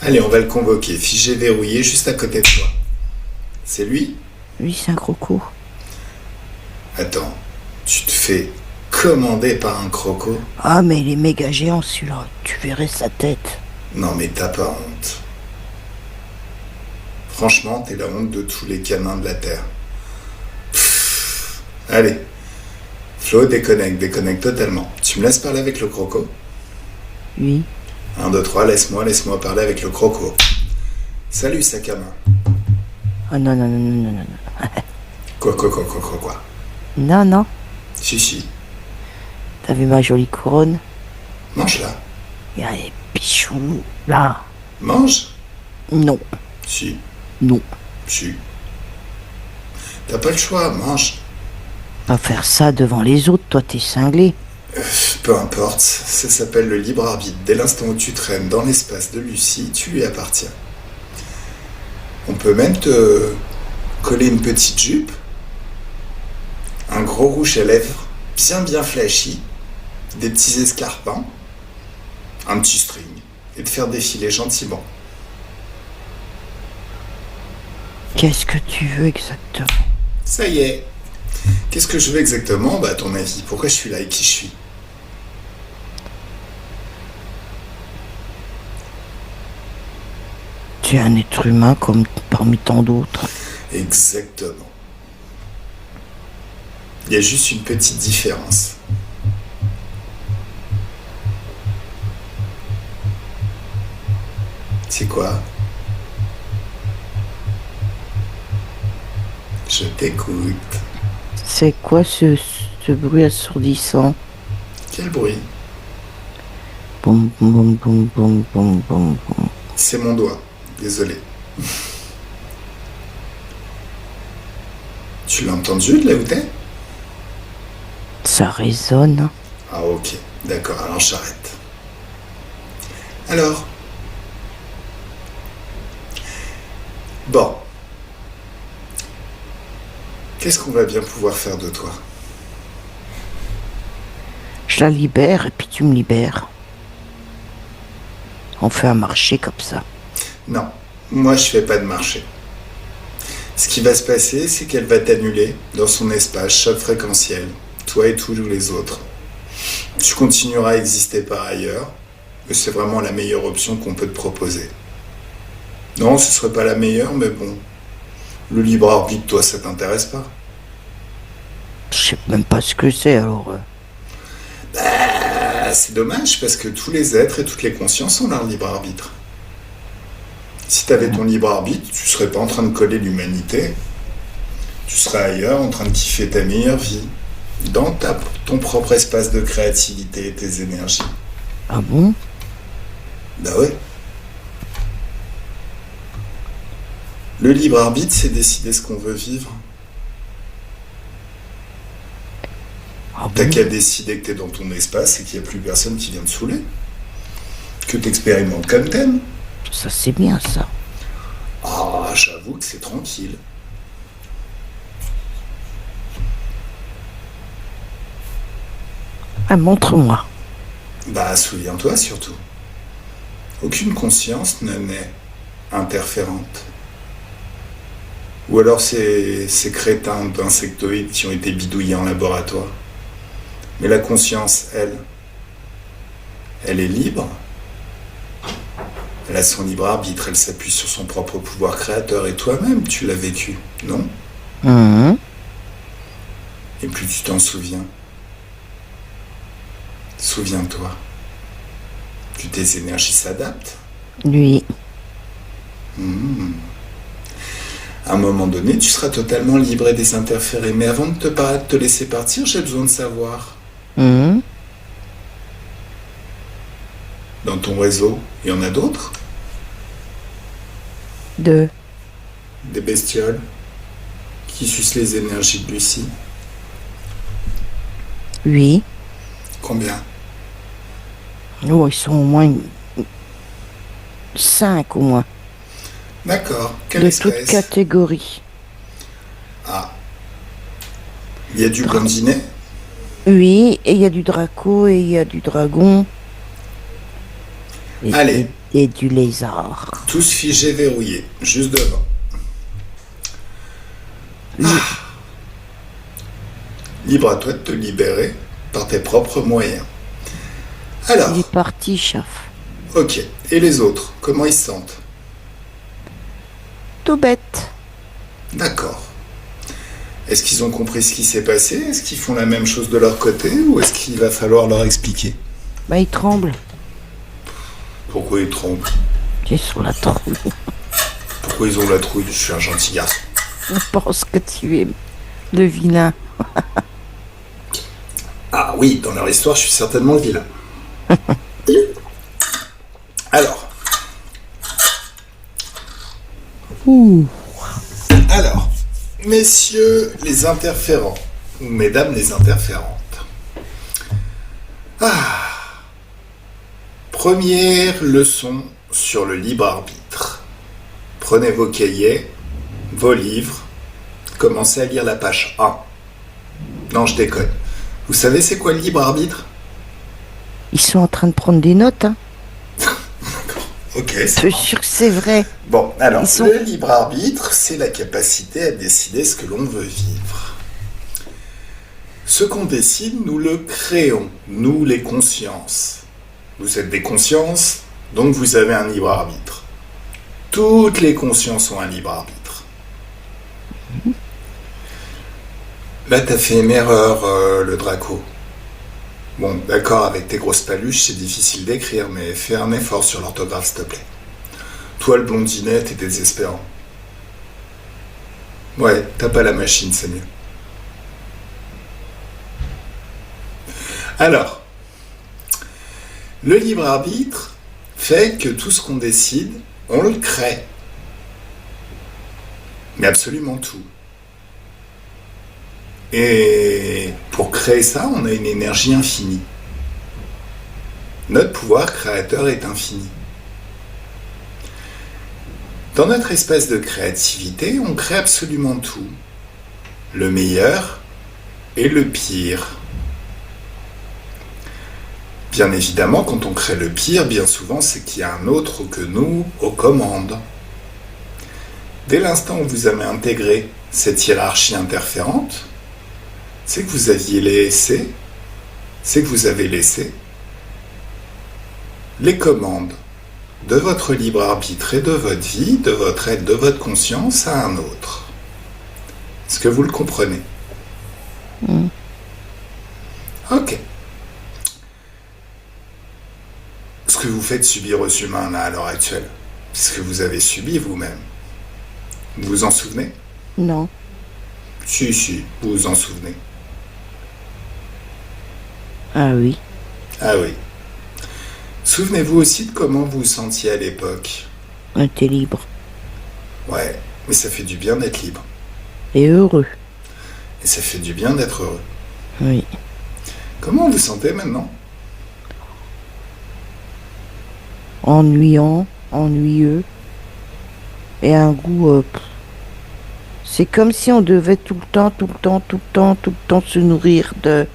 Allez, on va le convoquer, figé verrouillé juste à côté de toi. C'est lui? lui, c'est un croco. Attends, tu te fais commander par un croco? Ah, mais il est méga géant, celui-là. Tu verrais sa tête. Non mais t'as pas honte. Franchement, t'es la honte de tous les canins de la Terre. Pfff. Allez, Flo, déconnecte totalement. Tu me laisses parler avec le croco? Oui. 1, 2, 3, laisse-moi parler avec le croco. Salut, sac à main. Oh non, non, non, non, non, non. Quoi? Non, non. Si. T'as vu ma jolie couronne? Mange-la. Il y a des bichons, là. Mange. Non, Si. non. T'as pas le choix, mange. Pas faire ça devant les autres, toi, t'es cinglé. Peu importe, ça s'appelle le libre arbitre. Dès l'instant où tu traînes dans l'espace de Lucie, tu lui appartiens. On peut même te coller une petite jupe, un gros rouge à lèvres bien flashy, des petits escarpins, un petit string, et te faire défiler gentiment. Qu'est-ce que tu veux exactement? Ça y est. Qu'est-ce que je veux exactement? Bah, à ton avis, pourquoi je suis là et qui je suis? Tu es un être humain comme parmi tant d'autres. Exactement. Il y a juste une petite différence. C'est quoi? Je t'écoute. C'est quoi ce bruit assourdissant? Quel bruit? Boum, boum, boum, boum, boum, boum, boum. C'est mon doigt. Désolé. Tu l'as entendu de là où t'es? Ça résonne. Ah ok, d'accord, alors j'arrête. Alors? Bon. Qu'est-ce qu'on va bien pouvoir faire de toi? Je la libère et puis tu me libères. On fait un marché comme ça. Non, moi je fais pas de marché. Ce qui va se passer, c'est qu'elle va t'annuler dans son espace choc fréquentiel, toi et tous les autres. Tu continueras à exister par ailleurs, mais c'est vraiment la meilleure option qu'on peut te proposer. Non, ce serait pas la meilleure, mais bon. Le libre arbitre, toi, ça t'intéresse pas? Je sais même pas ce que c'est alors. C'est dommage, parce que tous les êtres et toutes les consciences ont leur libre arbitre. Si t'avais ton libre arbitre, tu serais pas en train de coller l'humanité. Tu serais ailleurs, en train de kiffer ta meilleure vie. Dans ton propre espace de créativité et tes énergies. Ah bon? Bah ouais. Le libre arbitre, c'est décider ce qu'on veut vivre. Ah T'as bon? qu'à décider que t'es dans ton espace et qu'il n'y a plus personne qui vient te saouler. Que t'expérimentes comme t'aimes. Ça c'est bien ça. Ah, j'avoue que c'est tranquille. Ah, montre-moi. Bah, souviens-toi surtout. Aucune conscience ne naît interférente. Ou alors ces crétins d'insectoïdes qui ont été bidouillés en laboratoire. Mais la conscience, elle est libre. Elle a son libre arbitre, elle s'appuie sur son propre pouvoir créateur. Et toi-même, tu l'as vécu, non? Et plus tu t'en souviens. Souviens-toi que tes énergies s'adaptent. Oui. À un moment donné, tu seras totalement libre et désinterféré. Mais avant de te laisser partir, j'ai besoin de savoir. Mhm. Dans ton réseau, il y en a d'autres? Deux. Des bestioles qui sucent les énergies de Lucie? Oui. Combien? Oh, ils sont au moins 5 au moins. D'accord. Quelle De toute espèce? catégorie. Ah. Il y a du blondinet? Oui, et il y a du draco et il y a du dragon. Allez. Et du lézard. Tous figés, verrouillés. Juste devant. Libre à toi de te libérer par tes propres moyens. Alors, Il est parti, chef. ok. Et les autres, comment ils se sentent? Tout bête. D'accord. Est-ce qu'ils ont compris ce qui s'est passé? Est-ce qu'ils font la même chose de leur côté? Ou est-ce qu'il va falloir leur expliquer? Bah, il tremble. Pourquoi ils trompent? Ils sont la trouille. Pourquoi ils ont la trouille? Je suis un gentil garçon. On pense que tu es le vilain. Ah oui, dans leur histoire, je suis certainement le vilain. Alors. Alors, messieurs les interférents, ou mesdames les interférantes. Première leçon sur le libre arbitre. Prenez vos cahiers, vos livres, commencez à lire la page 1. Non, je déconne. Vous savez c'est quoi le libre arbitre? Ils sont en train de prendre des notes, hein. Ok, Je suis sûr que c'est vrai. Bon, alors, Ils sont- le libre arbitre, c'est la capacité à décider ce que l'on veut vivre. Ce qu'on décide, nous le créons, nous les consciences. Vous êtes des consciences, donc vous avez un libre arbitre. Toutes les consciences ont un libre arbitre. Là, t'as fait une erreur, le Draco. Bon, d'accord, avec tes grosses paluches, c'est difficile d'écrire, mais fais un effort sur l'orthographe, s'il te plaît. Toi, le blondinet, t'es désespérant. Ouais, t'as pas la machine, c'est mieux. Alors, le libre arbitre fait que tout ce qu'on décide, on le crée. Mais absolument tout. Et pour créer ça, on a une énergie infinie. Notre pouvoir créateur est infini. Dans notre espace de créativité, on crée absolument tout. Le meilleur et le pire. Bien évidemment, quand on crée le pire, bien souvent, c'est qu'il y a un autre que nous aux commandes. Dès l'instant où vous avez intégré cette hiérarchie interférente, c'est que vous aviez laissé, c'est que vous avez laissé les commandes de votre libre arbitre et de votre vie, de votre être, de votre conscience à un autre. Est-ce que vous le comprenez? Ok. Ce que vous faites subir aux humains là à l'heure actuelle, c'est ce que vous avez subi vous-même. Vous vous en souvenez? Non. Si, vous vous en souvenez. Ah oui. Ah oui. Souvenez-vous aussi de comment vous vous sentiez à l'époque. T'es libre. Ouais, mais ça fait du bien d'être libre. Et heureux. Et ça fait du bien d'être heureux. Oui. Comment vous vous sentez maintenant? Ennuyant, ennuyeux. Et un goût... c'est comme si on devait tout le temps se nourrir de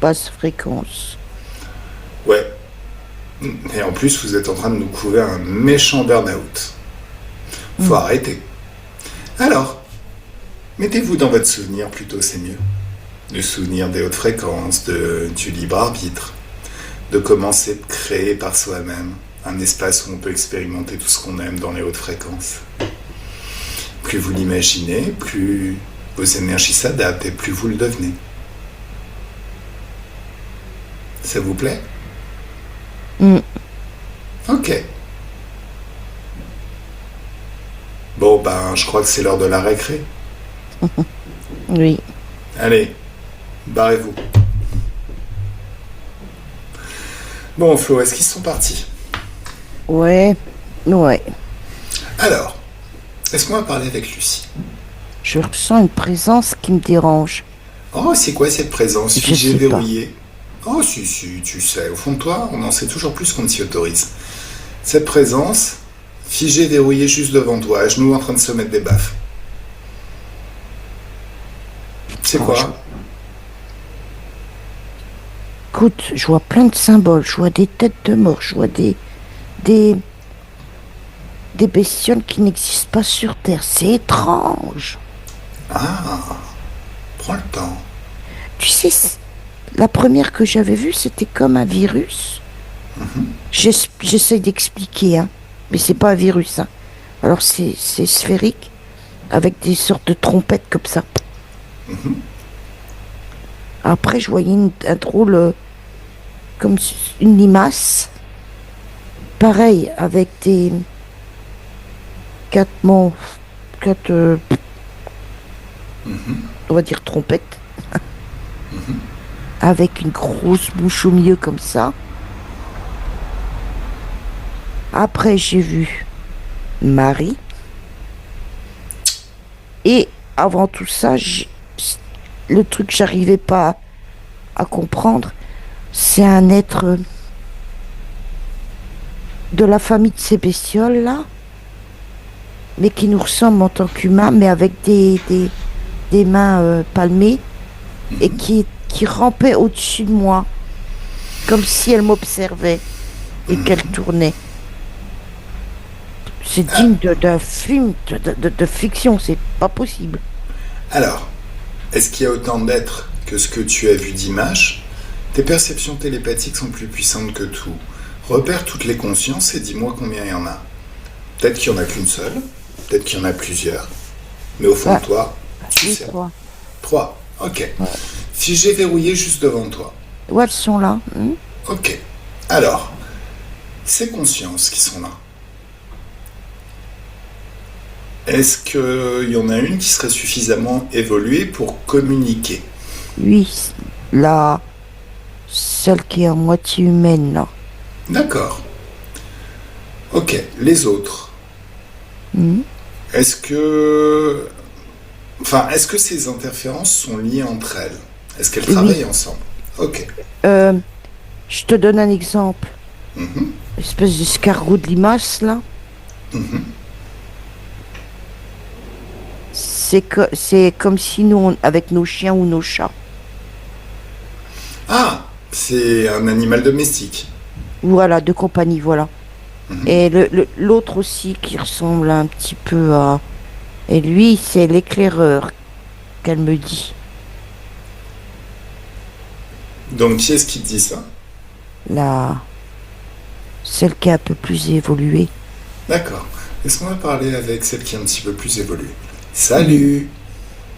basse fréquence. Ouais. Et en plus, vous êtes en train de nous couver un méchant burn-out. Faut arrêter. Alors, mettez-vous dans votre souvenir plutôt, c'est mieux. Le souvenir des hautes fréquences, du libre arbitre, de commencer de créer par soi-même un espace où on peut expérimenter tout ce qu'on aime dans les hautes fréquences. Plus vous l'imaginez, plus vos énergies s'adaptent et plus vous le devenez. Ça vous plaît? Mm. Ok. Bon, ben, je crois que c'est l'heure de la récré. Oui. Allez, barrez-vous. Bon, Flo, est-ce qu'ils sont partis? Ouais. Ouais. Alors, laisse-moi parler avec Lucie. Je ressens une présence qui me dérange. Oh, c'est quoi cette présence Je figée, sais pas. verrouillée? Oh, si, tu sais. Au fond de toi, on en sait toujours plus qu'on ne s'y autorise. Cette présence, figée, verrouillée juste devant toi, à genoux en train de se mettre des baffes. C'est Oh, quoi? Écoute, je vois plein de symboles. Je vois des têtes de mort. Je vois des, des bestioles qui n'existent pas sur Terre. C'est étrange. Ah, prends le temps. Tu sais, la première que j'avais vue, c'était comme un virus. J'essaie d'expliquer, hein. Mais c'est pas un virus, hein. Alors c'est sphérique, avec des sortes de trompettes comme ça. Après, je voyais un drôle, comme une limace. Pareil, avec des quatre, on va dire trompettes. Avec une grosse bouche au milieu comme ça. Après, j'ai vu Marie. Et avant tout ça, le truc que j'arrivais pas à comprendre, c'est un être de la famille de ces bestioles là, mais qui nous ressemble en tant qu'humain, mais avec des mains palmées et qui rampait au-dessus de moi, comme si elle m'observait et qu'elle tournait. C'est digne d'un film de fiction, c'est pas possible. Alors, est-ce qu'il y a autant d'êtres que ce que tu as vu d'images? Tes perceptions télépathiques sont plus puissantes que tout. Repère toutes les consciences et dis-moi combien il y en a. Peut-être qu'il n'y en a qu'une seule, peut-être qu'il y en a plusieurs. Mais au fond de toi, tu Oui, sais. toi. 3. Ok. Figé, verrouillé juste devant toi. Où elles sont là, hein? Ok. Alors, ces consciences qui sont là, est-ce qu'il y en a une qui serait suffisamment évoluée pour communiquer? Oui, là, celle qui est à moitié humaine, là. D'accord. Ok. Les autres, Mhm. est-ce que... Enfin, est-ce que ces interférences sont liées entre elles? Est-ce qu'elles Oui. travaillent ensemble? Ok. Je te donne un exemple. Mhm. Espèce d'escargot de limace, là. Mhm. C'est comme si nous, avec nos chiens ou nos chats. Ah, c'est un animal domestique. Voilà, de compagnie, voilà. Mhm. Et l'autre aussi qui ressemble un petit peu à... Et lui, c'est l'éclaireur qu'elle me dit. Donc, qui est-ce qui te dit ça? La... Celle qui est un peu plus évoluée. D'accord. Laisse-moi parler avec celle qui est un petit peu plus évoluée. Salut.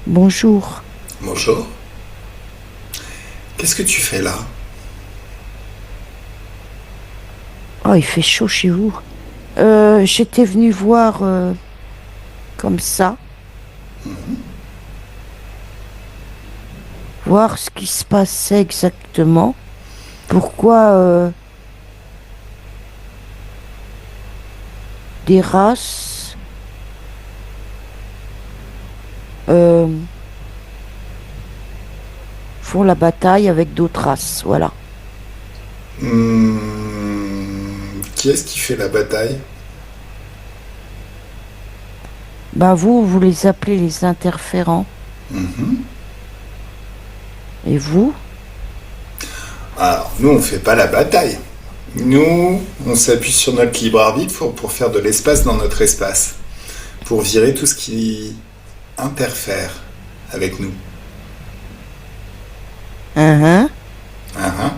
Bonjour. Bonjour. Qu'est-ce que tu fais là? Oh, il fait chaud chez vous. J'étais venue voir comme ça. Voir ce qui se passait exactement. Pourquoi des races font la bataille avec d'autres races. Voilà. Qui est-ce qui fait la bataille? Ben vous les appelez les interférents. Mhm. Et vous? Alors, nous, on fait pas la bataille. Nous, on s'appuie sur notre libre arbitre pour faire de l'espace dans notre espace. Pour virer tout ce qui interfère avec nous. Hein? Uh-huh.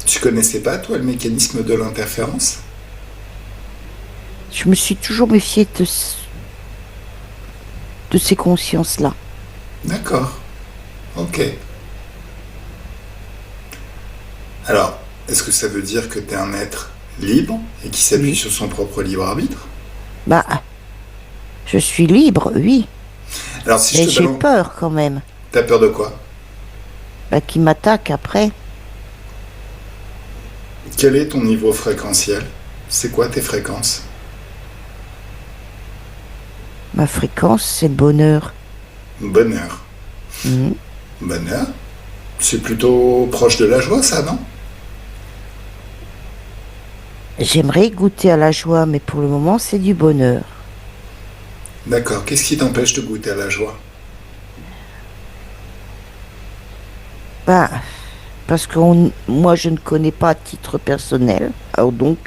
Tu connaissais pas, toi, le mécanisme de l'interférence? Je me suis toujours méfiée de ces consciences-là. D'accord. Ok. Alors, Est-ce que ça veut dire que tu es un être libre et qui s'appuie Oui. sur son propre libre arbitre? Bah, je suis libre, oui. Alors si Mais je te j'ai balance, peur quand même. t'as peur de quoi? Bah, qu'il m'attaque après. Quel est ton niveau fréquentiel? C'est quoi tes fréquences? Ma fréquence, c'est le bonheur. Bonheur. Mhm. Bonheur? C'est plutôt proche de la joie, ça, non? J'aimerais goûter à la joie, mais pour le moment, c'est du bonheur. D'accord. Qu'est-ce qui t'empêche de goûter à la joie? Bah, parce que moi, je ne connais pas à titre personnel. Alors donc,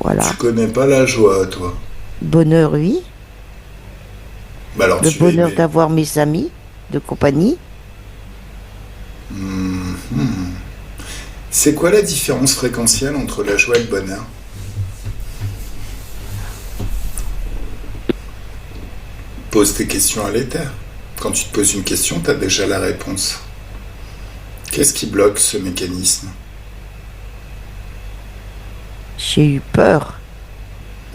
voilà. Tu connais pas la joie, toi. Bonheur, oui. Bah alors Le tu vas bonheur aimer. d'avoir mes amis de compagnie. C'est quoi la différence fréquentielle entre la joie et le bonheur? Pose tes questions à l'éther. Quand tu te poses une question, tu as déjà la réponse. Qu'est-ce qui bloque ce mécanisme? J'ai eu peur.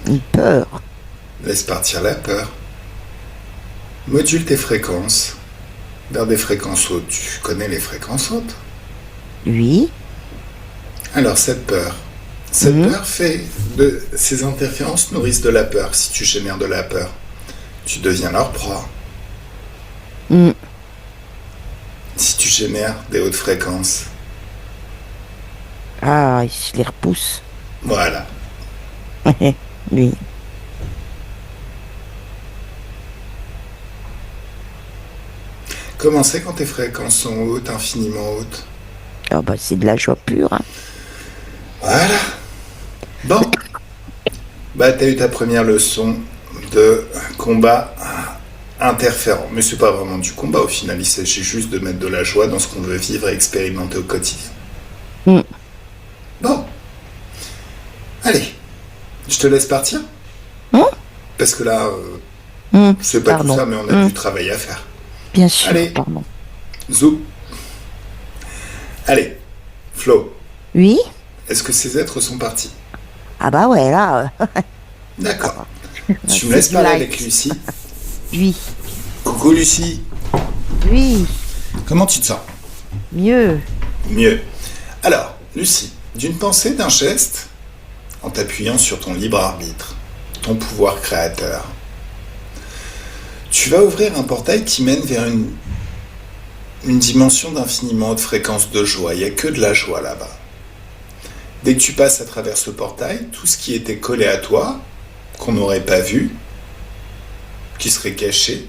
Une peur. Laisse partir la peur. Module tes fréquences vers des fréquences hautes. Tu connais les fréquences hautes? Oui. Alors cette peur. Cette peur fait de... Ces interférences nourrissent de la peur. Si tu génères de la peur, tu deviens leur proie. Mm. Si tu génères des hautes fréquences, Ah, je les repousse. voilà. Oui. Comment c'est quand tes fréquences sont hautes, infiniment hautes? Ah bah c'est de la joie pure. Hein. Voilà. Bon. Bah t'as eu ta première leçon de combat interférent. Mais c'est pas vraiment du combat au final, il s'agit juste de mettre de la joie dans ce qu'on veut vivre et expérimenter au quotidien. Mm. Bon. Allez. Je te laisse partir. Mm. Parce que là, Mm. c'est pas Pardon. tout ça, mais on a du travail à faire. Bien sûr, Allez. pardon. Zou. Allez. Flo, Oui. est-ce que ces êtres sont partis? Ah bah ouais, là. D'accord. Tu C'est me laisses du parler light. avec Lucie. Oui. Coucou Lucie. Oui. Comment tu te sens? Mieux. Mieux. Alors, Lucie, d'une pensée, d'un geste, en t'appuyant sur ton libre arbitre, ton pouvoir créateur, tu vas ouvrir un portail qui mène vers une dimension d'infiniment haute fréquence de joie. Il n'y a que de la joie là-bas. Dès que tu passes à travers ce portail, tout ce qui était collé à toi, qu'on n'aurait pas vu, qui serait caché,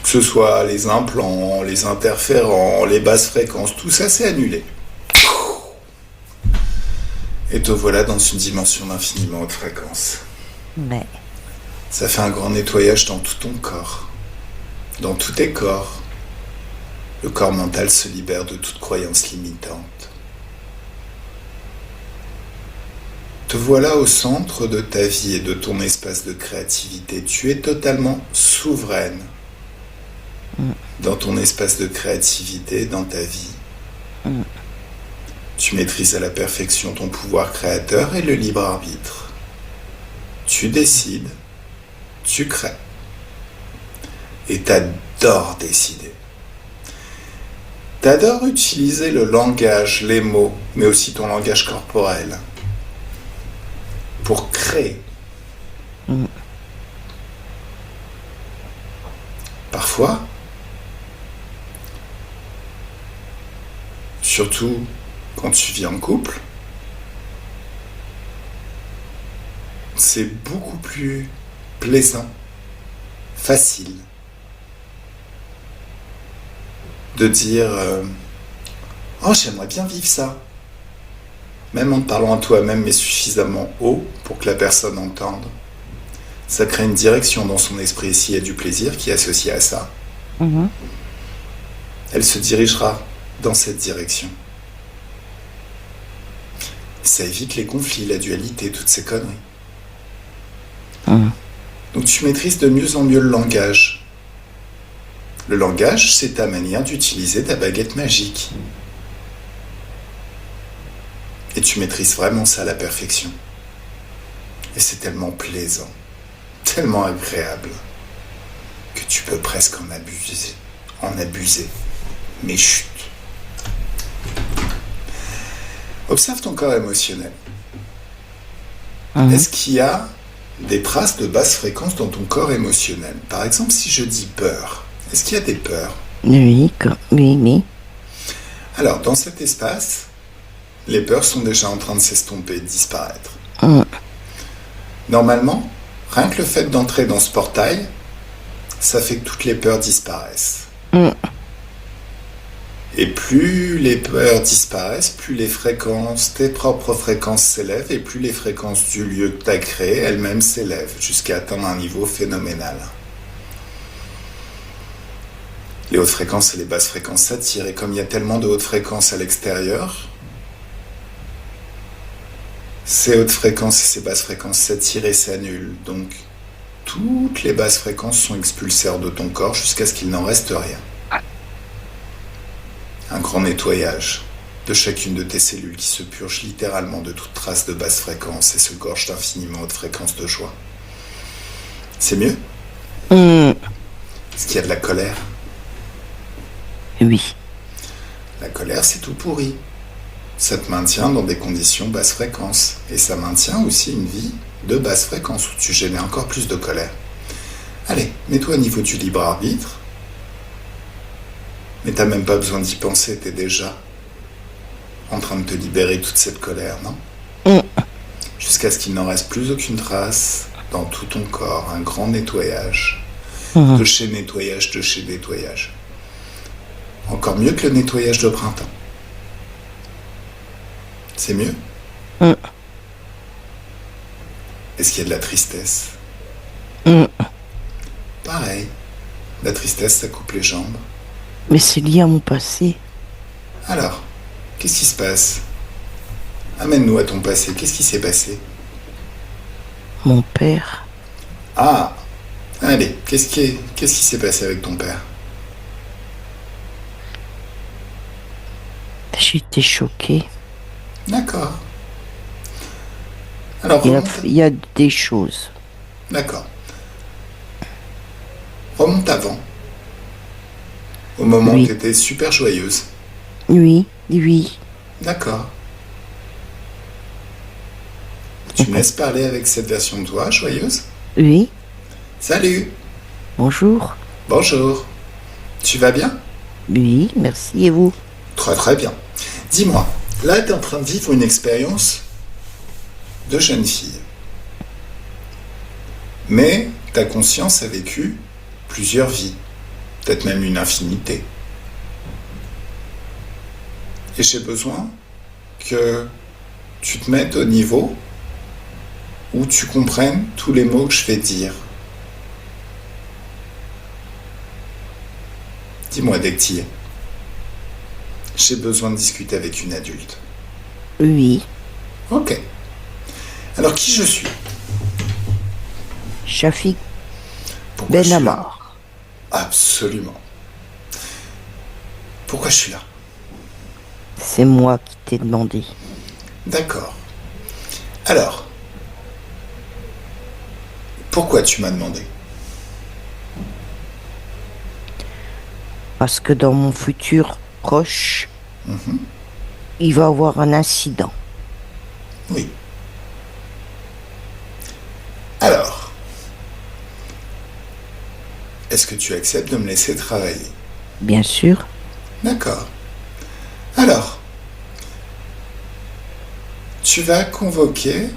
que ce soit les implants, les interférents, les basses fréquences, tout ça c'est annulé. Et te voilà dans une dimension d'infiniment haute fréquence. Mais. Ça fait un grand nettoyage dans tout ton corps, dans tous tes corps. Le corps mental se libère de toute croyance limitante. Te voilà au centre de ta vie et de ton espace de créativité. Tu es totalement souveraine dans ton espace de créativité, dans ta vie. Tu maîtrises à la perfection ton pouvoir créateur et le libre arbitre. Tu décides, tu crées. Et t'adores décider. T'adores utiliser le langage, les mots, mais aussi ton langage corporel pour créer. Parfois, surtout quand tu vis en couple, c'est beaucoup plus plaisant, facile de dire oh j'aimerais bien vivre ça, même en te parlant à toi-même mais suffisamment haut pour que la personne entende. Ça crée une direction dans son esprit. S'il y a du plaisir qui est associé à ça, elle se dirigera dans cette direction. Ça évite les conflits, la dualité, toutes ces conneries. Donc tu maîtrises de mieux en mieux le langage. Le langage, c'est ta manière d'utiliser ta baguette magique. Et tu maîtrises vraiment ça à la perfection. Et c'est tellement plaisant, tellement agréable, que tu peux presque en abuser. En abuser. Mais chut. Observe ton corps émotionnel. Est-ce qu'il y a des traces de basse fréquence dans ton corps émotionnel? Par exemple, si je dis peur, est-ce qu'il y a des peurs? Oui, oui. Alors, dans cet espace, les peurs sont déjà en train de s'estomper, de disparaître. Normalement, rien que le fait d'entrer dans ce portail, ça fait que toutes les peurs disparaissent. Et plus les peurs disparaissent, plus les fréquences, tes propres fréquences s'élèvent, et plus les fréquences du lieu que tu as créé elles-mêmes s'élèvent, jusqu'à atteindre un niveau phénoménal. Les hautes fréquences et les basses fréquences s'attirent, et comme il y a tellement de hautes fréquences à l'extérieur, ces hautes fréquences et ces basses fréquences s'attirent et s'annulent. Donc, toutes les basses fréquences sont expulsées hors de ton corps jusqu'à ce qu'il n'en reste rien. Un grand nettoyage de chacune de tes cellules qui se purge littéralement de toute trace de basse fréquence et se gorge d'infiniment haute fréquence de joie. C'est mieux? Est-ce qu'il y a de la colère? Oui. La colère, c'est tout pourri. Ça te maintient dans des conditions basse fréquence. Et ça maintient aussi une vie de basse fréquence où tu génères encore plus de colère. Allez, mets-toi au niveau du libre arbitre. Mais t'as même pas besoin d'y penser, t'es déjà en train de te libérer toute cette colère, non? Jusqu'à ce qu'il n'en reste plus aucune trace dans tout ton corps, un grand nettoyage. De chez nettoyage, de chez nettoyage. Encore mieux que le nettoyage de printemps. C'est mieux? Est-ce qu'il y a de la tristesse? Pareil. La tristesse, ça coupe les jambes. Mais c'est lié à mon passé. Alors, qu'est-ce qui se passe? Amène-nous à ton passé. Qu'est-ce qui s'est passé? Mon père. Ah! Allez, qu'est-ce qui s'est passé avec ton père? J'étais choquée. D'accord. Alors, Il y a des choses. D'accord. Remonte avant. Au moment où tu étais super joyeuse. Oui. D'accord. Tu me laisses parler avec cette version de toi, joyeuse? Oui. Salut. Bonjour. Bonjour. Tu vas bien? Oui, merci. Et vous? Très très bien. Dis-moi, là tu es en train de vivre une expérience de jeune fille. Mais ta conscience a vécu plusieurs vies. Peut-être même une infinité. Et j'ai besoin que tu te mettes au niveau où tu comprennes tous les mots que je vais dire. Dis-moi dès que t'y es. J'ai besoin de discuter avec une adulte. Oui. Ok. Alors qui je suis? Shafik Pourquoi je suis là? Benamar. Absolument. Pourquoi je suis là? C'est moi qui t'ai demandé. D'accord. Alors, pourquoi tu m'as demandé? Parce que dans mon futur proche, il va y avoir un incident. Oui. Alors, est-ce que tu acceptes de me laisser travailler? Bien sûr. D'accord. Alors, tu vas convoquer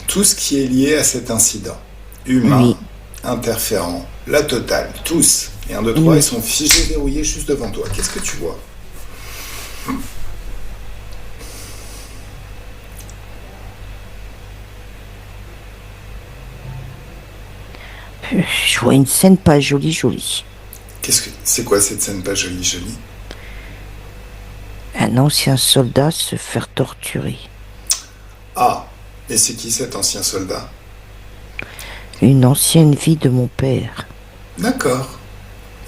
tout ce qui est lié à cet incident. Humain, interférent, la totale, tous. Et 1, 2, 3, ils sont figés, verrouillés juste devant toi. Qu'est-ce que tu vois? Je vois une scène pas jolie. C'est quoi cette scène pas jolie? Un ancien soldat se faire torturer. Ah, et c'est qui cet ancien soldat? Une ancienne vie de mon père. D'accord.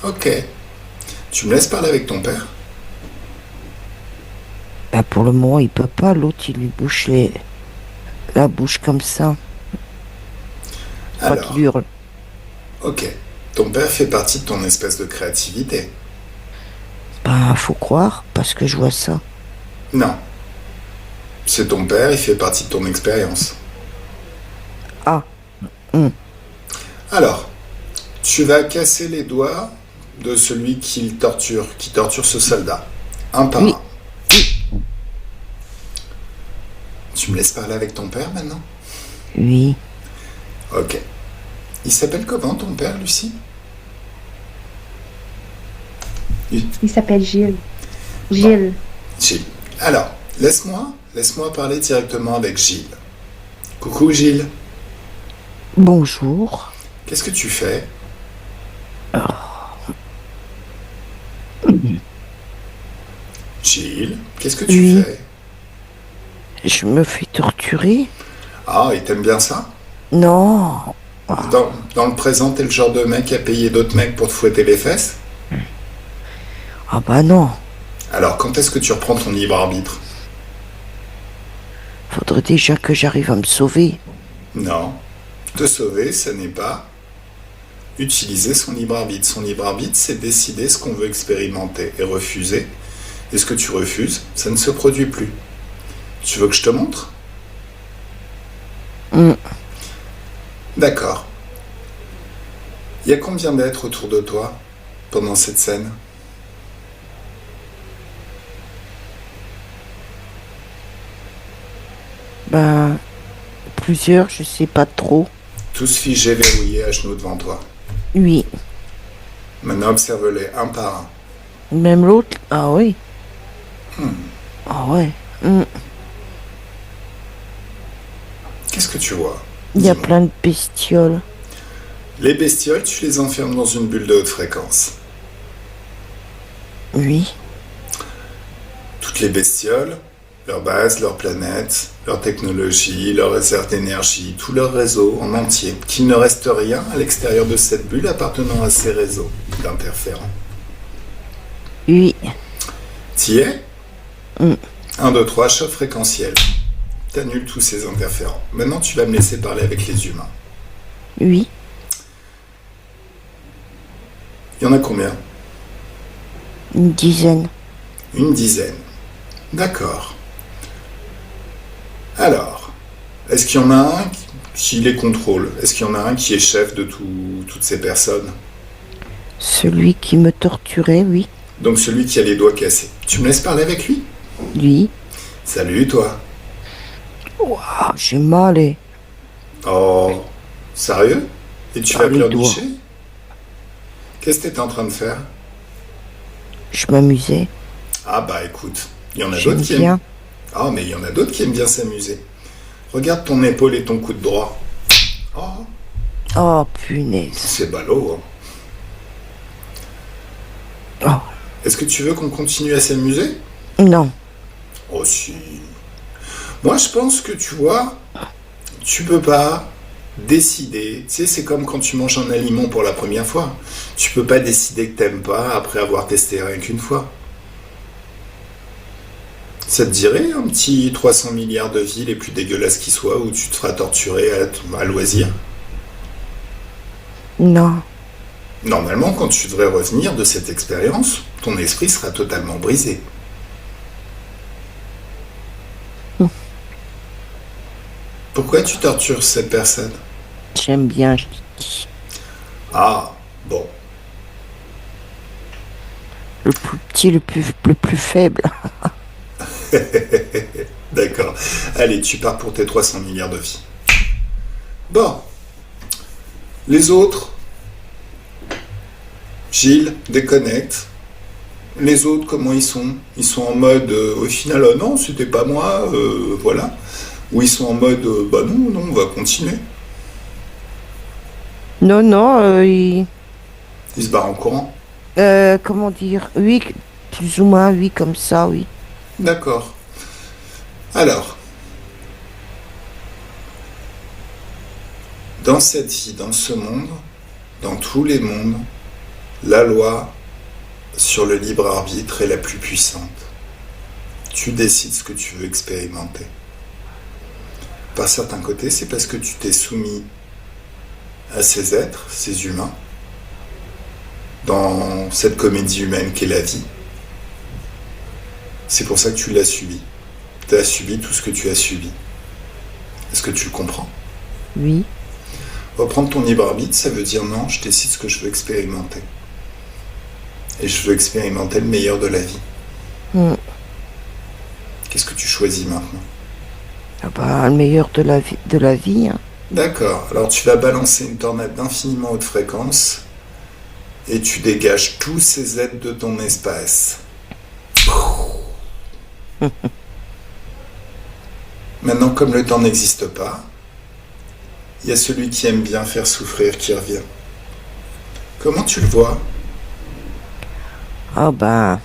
Ok. Tu me laisses parler avec ton père? Bah, pour le moment, il peut pas. L'autre, il lui bouche la bouche comme ça. Pas Alors, qu'il hurle. ok. Ton père fait partie de ton espèce de créativité. Bah, faut croire, parce que je vois ça. Non. C'est ton père, il fait partie de ton expérience. Ah, hum, Alors, tu vas casser les doigts de celui qui torture ce soldat. Un par oui, un. Tu me laisses parler avec ton père maintenant? oui. Ok. Il s'appelle comment ton père, Lucie? Il s'appelle Gilles. Bon, Gilles. Gilles. Alors, laisse-moi parler directement avec Gilles. Coucou Gilles, Bonjour. qu'est-ce que tu fais? Gilles, qu'est-ce que tu Oui, fais? je me fais torturer. Ah, il t'aime bien ça? Non. Ah, Dans le présent, t'es le genre de mec à payer d'autres mecs pour te fouetter les fesses? ah bah non. Alors, quand est-ce que tu reprends ton libre arbitre? Faudrait déjà que j'arrive à me sauver. Non. Te sauver, ce n'est pas utiliser son libre arbitre. Son libre arbitre, c'est décider ce qu'on veut expérimenter et refuser. Et ce que tu refuses, ça ne se produit plus. Tu veux que je te montre? Hum, D'accord. Il y a combien d'êtres autour de toi pendant cette scène? ben, plusieurs, je sais pas trop. Tous figés, verrouillés, à genoux devant toi. Oui. Maintenant, observe-les un par un. Même l'autre. Ah oui. Ah ouais. Qu'est-ce que tu vois? Il y a Dis-moi. plein de bestioles. Les bestioles, tu les enfermes dans une bulle de haute fréquence. Oui. Toutes les bestioles, leur base, leur planète, leur technologie, leur réserve d'énergie, tout leur réseau en entier, qu'il ne reste rien à l'extérieur de cette bulle appartenant à ces réseaux d'interférents. Oui. T'y es? Hum, 1, 2, 3, choc fréquentiel. T'annules tous ces interférents. Maintenant, tu vas me laisser parler avec les humains. Oui. Il y en a combien? Une dizaine. Une dizaine. D'accord. Alors, est-ce qu'il y en a un qui les contrôle? Est-ce qu'il y en a un qui est chef de toutes ces personnes? Celui qui me torturait, oui. Donc celui qui a les doigts cassés. Tu me laisses parler avec lui? Lui. Salut toi. Ah, j'ai mal, Oh, sérieux? Et tu vas les doigts. pleurnicher? Qu'est-ce que t'étais en train de faire? Je m'amusais. Ah bah écoute, il y en a J'aime d'autres qui aiment. bien. Ah mais il y en a d'autres qui aiment bien s'amuser. Regarde ton épaule et ton coude droit. Oh, Oh, punaise. c'est ballot, hein. Oh, Est-ce que tu veux qu'on continue à s'amuser? non. Oh si. Moi je pense que tu vois, tu peux pas décider. Tu sais, c'est comme quand tu manges un aliment pour la première fois. Tu peux pas décider que t'aimes pas après avoir testé rien qu'une fois. Ça te dirait un petit 300 milliards de vies les plus dégueulasses qui soient où tu te feras torturer à loisir? Non. Normalement, quand tu devrais revenir de cette expérience, ton esprit sera totalement brisé. Pourquoi tu tortures cette personne? J'aime bien, je te dis. Ah, bon. Le plus petit, le plus faible. D'accord. Allez, tu pars pour tes 300 milliards de vies. Bon. Les autres, Gilles, déconnecte. Les autres, comment ils sont? Ils sont en mode, au final, non, c'était pas moi, voilà. Ou ils sont en mode, bah non, non, on va continuer. Non, non, Ils se barrent en courant. comment dire? Oui, plus ou moins, oui, comme ça, oui. D'accord. Alors, dans cette vie, dans ce monde, dans tous les mondes, la loi sur le libre arbitre est la plus puissante. tu décides ce que tu veux expérimenter. Par certains côtés, c'est parce que tu t'es soumis à ces êtres, ces humains, dans cette comédie humaine qu'est la vie. C'est pour ça que tu l'as subi. Tu as subi tout ce que tu as subi. Est-ce que tu le comprends? Oui. Reprendre ton libre arbitre, ça veut dire non, je décide ce que je veux expérimenter. Et je veux expérimenter le meilleur de la vie. Qu'est-ce que tu choisis maintenant? Ah bah, le meilleur de la vie. Hein. D'accord, alors tu vas balancer une tornade d'infiniment haute fréquence et tu dégages tous ces êtres de ton espace. Maintenant, comme le temps n'existe pas, il y a celui qui aime bien faire souffrir qui revient. Comment tu le vois? Ah bah,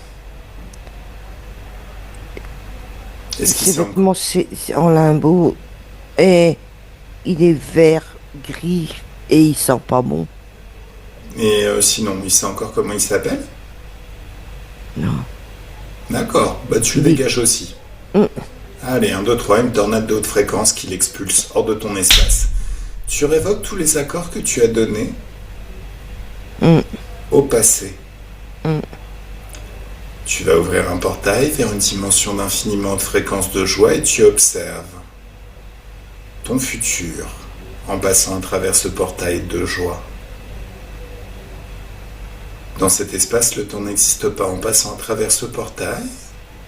Est-ce qu'il c'est semble... vraiment c'est en limbo et il est vert, gris et il sent pas bon. Et sinon, il sait encore comment il s'appelle? Non. D'accord, bah tu le Oui. dégages aussi. Allez, 1, 2, 3, une tornade de haute fréquence qui l'expulse hors de ton espace. Tu révoques tous les accords que tu as donnés au passé. Tu vas ouvrir un portail vers une dimension d'infiniment de fréquence de joie et tu observes ton futur en passant à travers ce portail de joie. Dans cet espace, le temps n'existe pas. En passant à travers ce portail,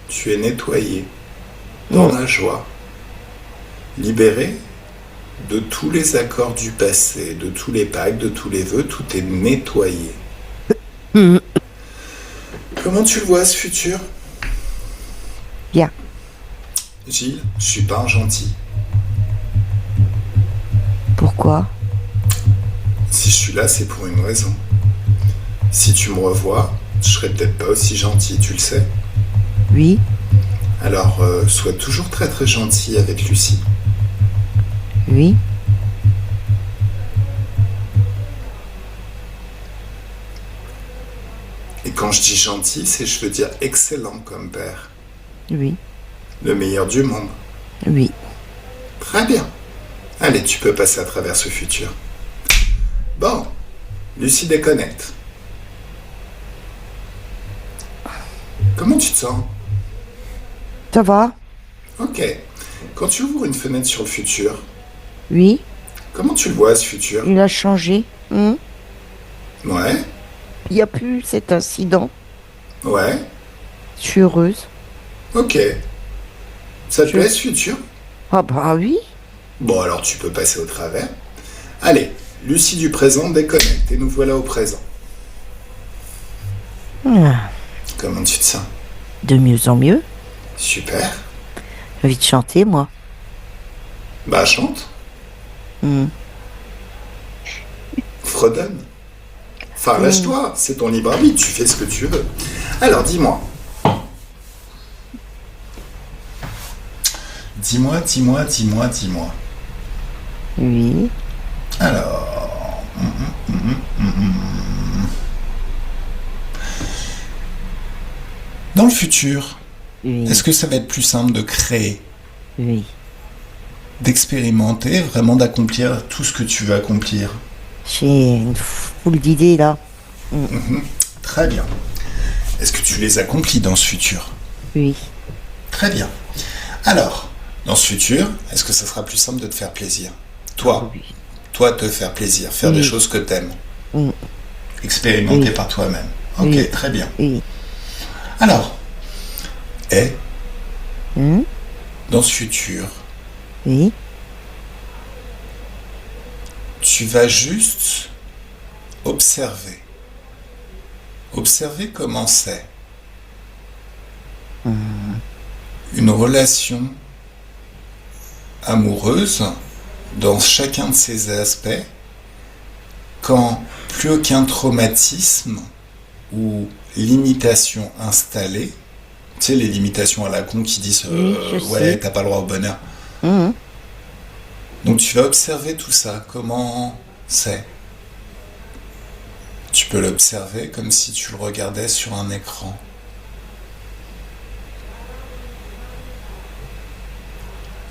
tu es nettoyé dans la joie, libéré de tous les accords du passé, de tous les pactes, de tous les vœux, tout est nettoyé. Comment tu le vois, ce futur? Bien. Gilles, je suis pas un gentil. Pourquoi? Si je suis là, c'est pour une raison. Si tu me revois, je serai peut-être pas aussi gentil, tu le sais. Oui. Alors, sois toujours très très gentil avec Lucie. Oui. Et quand je dis gentil, c'est je veux dire excellent comme père. Oui. Le meilleur du monde. Oui. Très bien. Allez, tu peux passer à travers ce futur. Bon, Lucie déconnecte. Comment tu te sens? Ça va? Ok. Quand tu ouvres une fenêtre sur le futur, Oui. comment tu le vois, ce futur? Il a changé. Ouais, Il n'y a plus cet incident. ouais, Je suis heureuse. ok. Ça te Je- plaît, ce futur? Ah bah oui. Bon, alors tu peux passer au travers. Allez, Lucie du présent déconnecte et nous voilà au présent. Comment tu te sens? De mieux en mieux. Super. J'ai envie de chanter, moi. Bah, chante. Fredonne. Enfin, lâche-toi, c'est ton libre arbitre, tu fais ce que tu veux. Alors, dis-moi. Dis-moi. Oui. Alors. Dans le futur, Oui. est-ce que ça va être plus simple de créer, Oui. d'expérimenter, vraiment d'accomplir tout ce que tu veux accomplir? J'ai une foule d'idées là. Très bien. Est-ce que tu les accomplis dans ce futur? Oui. Très bien. Alors, dans ce futur, est-ce que ça sera plus simple de te faire plaisir? Toi, Oui. te faire plaisir, faire Oui. des choses que t'aimes. Mm. Expérimenter Oui. par toi-même. Ok, Oui. très bien. Oui. Alors, Hum, dans ce futur, Oui. tu vas juste observer. Observer comment c'est. Une relation amoureuse dans chacun de ses aspects quand plus aucun traumatisme ou limitation installée, tu sais les limitations à la con qui disent Oui, je ouais sais. t'as pas le droit au bonheur. Hum, Donc tu vas observer tout ça, comment c'est. Tu peux l'observer comme si tu le regardais sur un écran.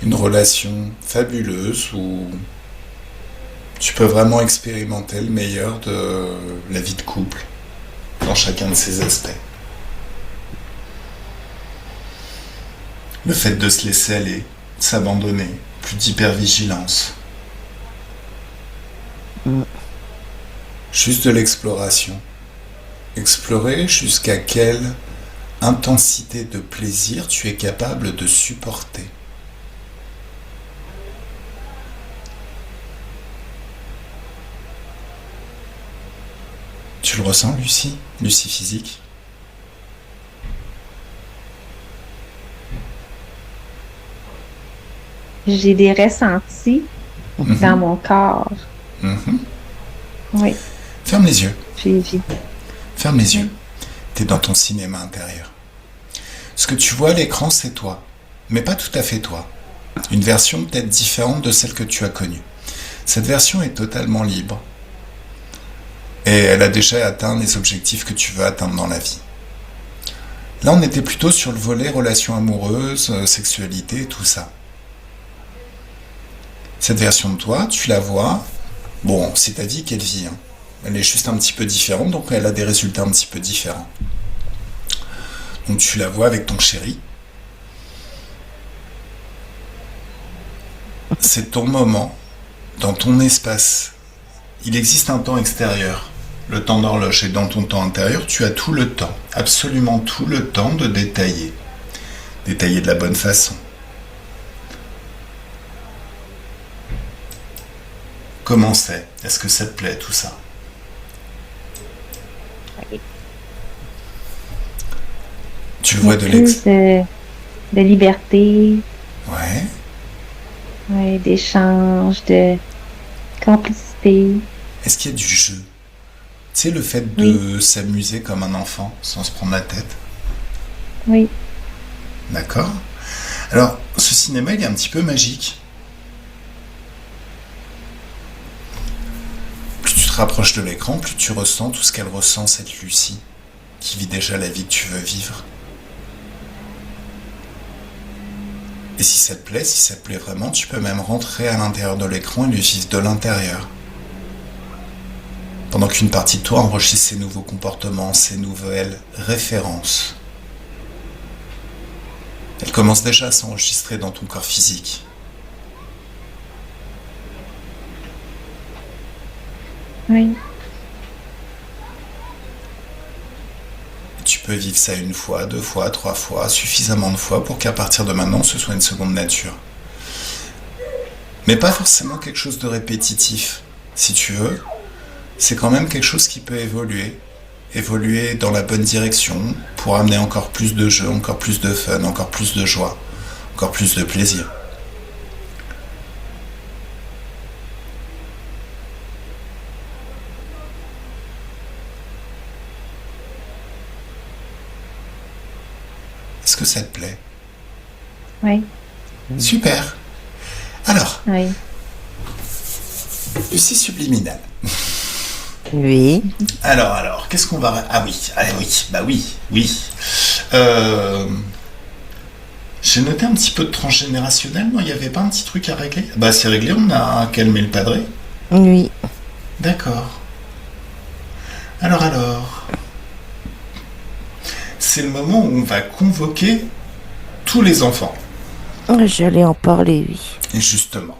une relation fabuleuse où tu peux vraiment expérimenter le meilleur de la vie de couple dans chacun de ses aspects. Le fait de se laisser aller, de s'abandonner, plus d'hypervigilance. Juste de l'exploration. Explorer jusqu'à quelle intensité de plaisir tu es capable de supporter. Tu le ressens, Lucie? Lucie physique? J'ai des ressentis dans mon corps. Oui, Ferme les yeux. j'ai... Ferme les yeux. T'es dans ton cinéma intérieur. Ce que tu vois à l'écran, c'est toi. Mais pas tout à fait toi. Une version peut-être différente de celle que tu as connue. Cette version est totalement libre. Et elle a déjà atteint les objectifs que tu veux atteindre dans la vie. Là, on était plutôt sur le volet relations amoureuses, sexualité et tout ça. Cette version de toi, tu la vois. Bon, c'est ta vie qu'elle vit. Hein. Elle est juste un petit peu différente, donc elle a des résultats un petit peu différents. Donc tu la vois avec ton chéri. C'est ton moment, dans ton espace. Il existe un temps extérieur, le temps d'horloge, et dans ton temps intérieur, tu as tout le temps, absolument tout le temps de détailler. Détailler de la bonne façon. Comment c'est? Est-ce que ça te plaît tout ça? Tu vois de l'ex... de liberté, Ouais. ouais, d'échange, de complicité. Est-ce qu'il y a du jeu? Tu sais, le fait de s'amuser comme un enfant, sans se prendre la tête. Oui, D'accord? Alors, ce cinéma, il est un petit peu magique. Plus tu te rapproches de l'écran, plus tu ressens tout ce qu'elle ressent, cette Lucie, qui vit déjà la vie que tu veux vivre. Et si ça te plaît, si ça te plaît vraiment, tu peux même rentrer à l'intérieur de l'écran et le vivre de l'intérieur. Pendant qu'une partie de toi enregistre ses nouveaux comportements, ses nouvelles références. Elle commence déjà à s'enregistrer dans ton corps physique. oui, Tu peux vivre ça une fois, deux fois, trois fois, suffisamment de fois pour qu'à partir de maintenant, ce soit une seconde nature. Mais pas forcément quelque chose de répétitif. Si tu veux, c'est quand même quelque chose qui peut évoluer. Évoluer dans la bonne direction pour amener encore plus de jeu, encore plus de fun, encore plus de joie, encore plus de plaisir. Est-ce que ça te plaît? oui, Super. Alors, oui. Lucie subliminale. Oui. Alors, qu'est-ce qu'on va... Ah oui, oui. J'ai noté un petit peu de transgénérationnel, non? Il n'y avait pas un petit truc à régler? Bah c'est réglé, on a calmé le padré. Oui. D'accord. Alors. C'est le moment où on va convoquer tous les enfants. J'allais en parler, oui. Et justement.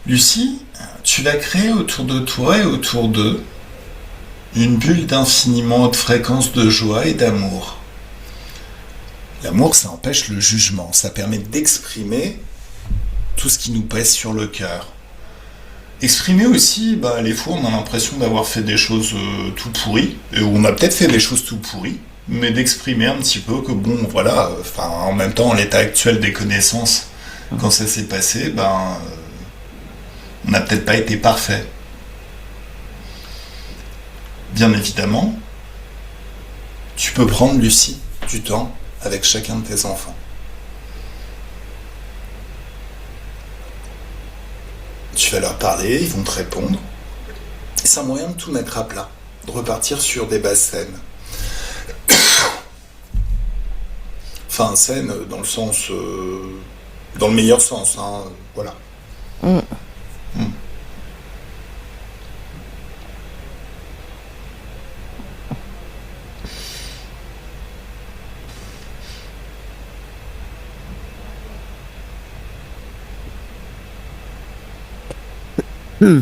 Lucie, tu vas créer autour de toi et autour d'eux une bulle d'infiniment haute fréquence de joie et d'amour. L'amour, ça empêche le jugement, ça permet d'exprimer tout ce qui nous pèse sur le cœur. Exprimer aussi, les fois on a l'impression d'avoir fait des choses tout pourries, et où on a peut-être fait des choses tout pourries, mais d'exprimer un petit peu que en même temps, l'état actuel des connaissances, quand ça s'est passé, on n'a peut-être pas été parfait. Bien évidemment, tu peux prendre, Lucie, du temps avec chacun de tes enfants. Tu vas leur parler, ils vont te répondre. C'est un moyen de tout mettre à plat, de repartir sur des bases saines. Enfin, saines dans le sens Dans le meilleur sens, hein, voilà. Mm. Hmm. Hmm.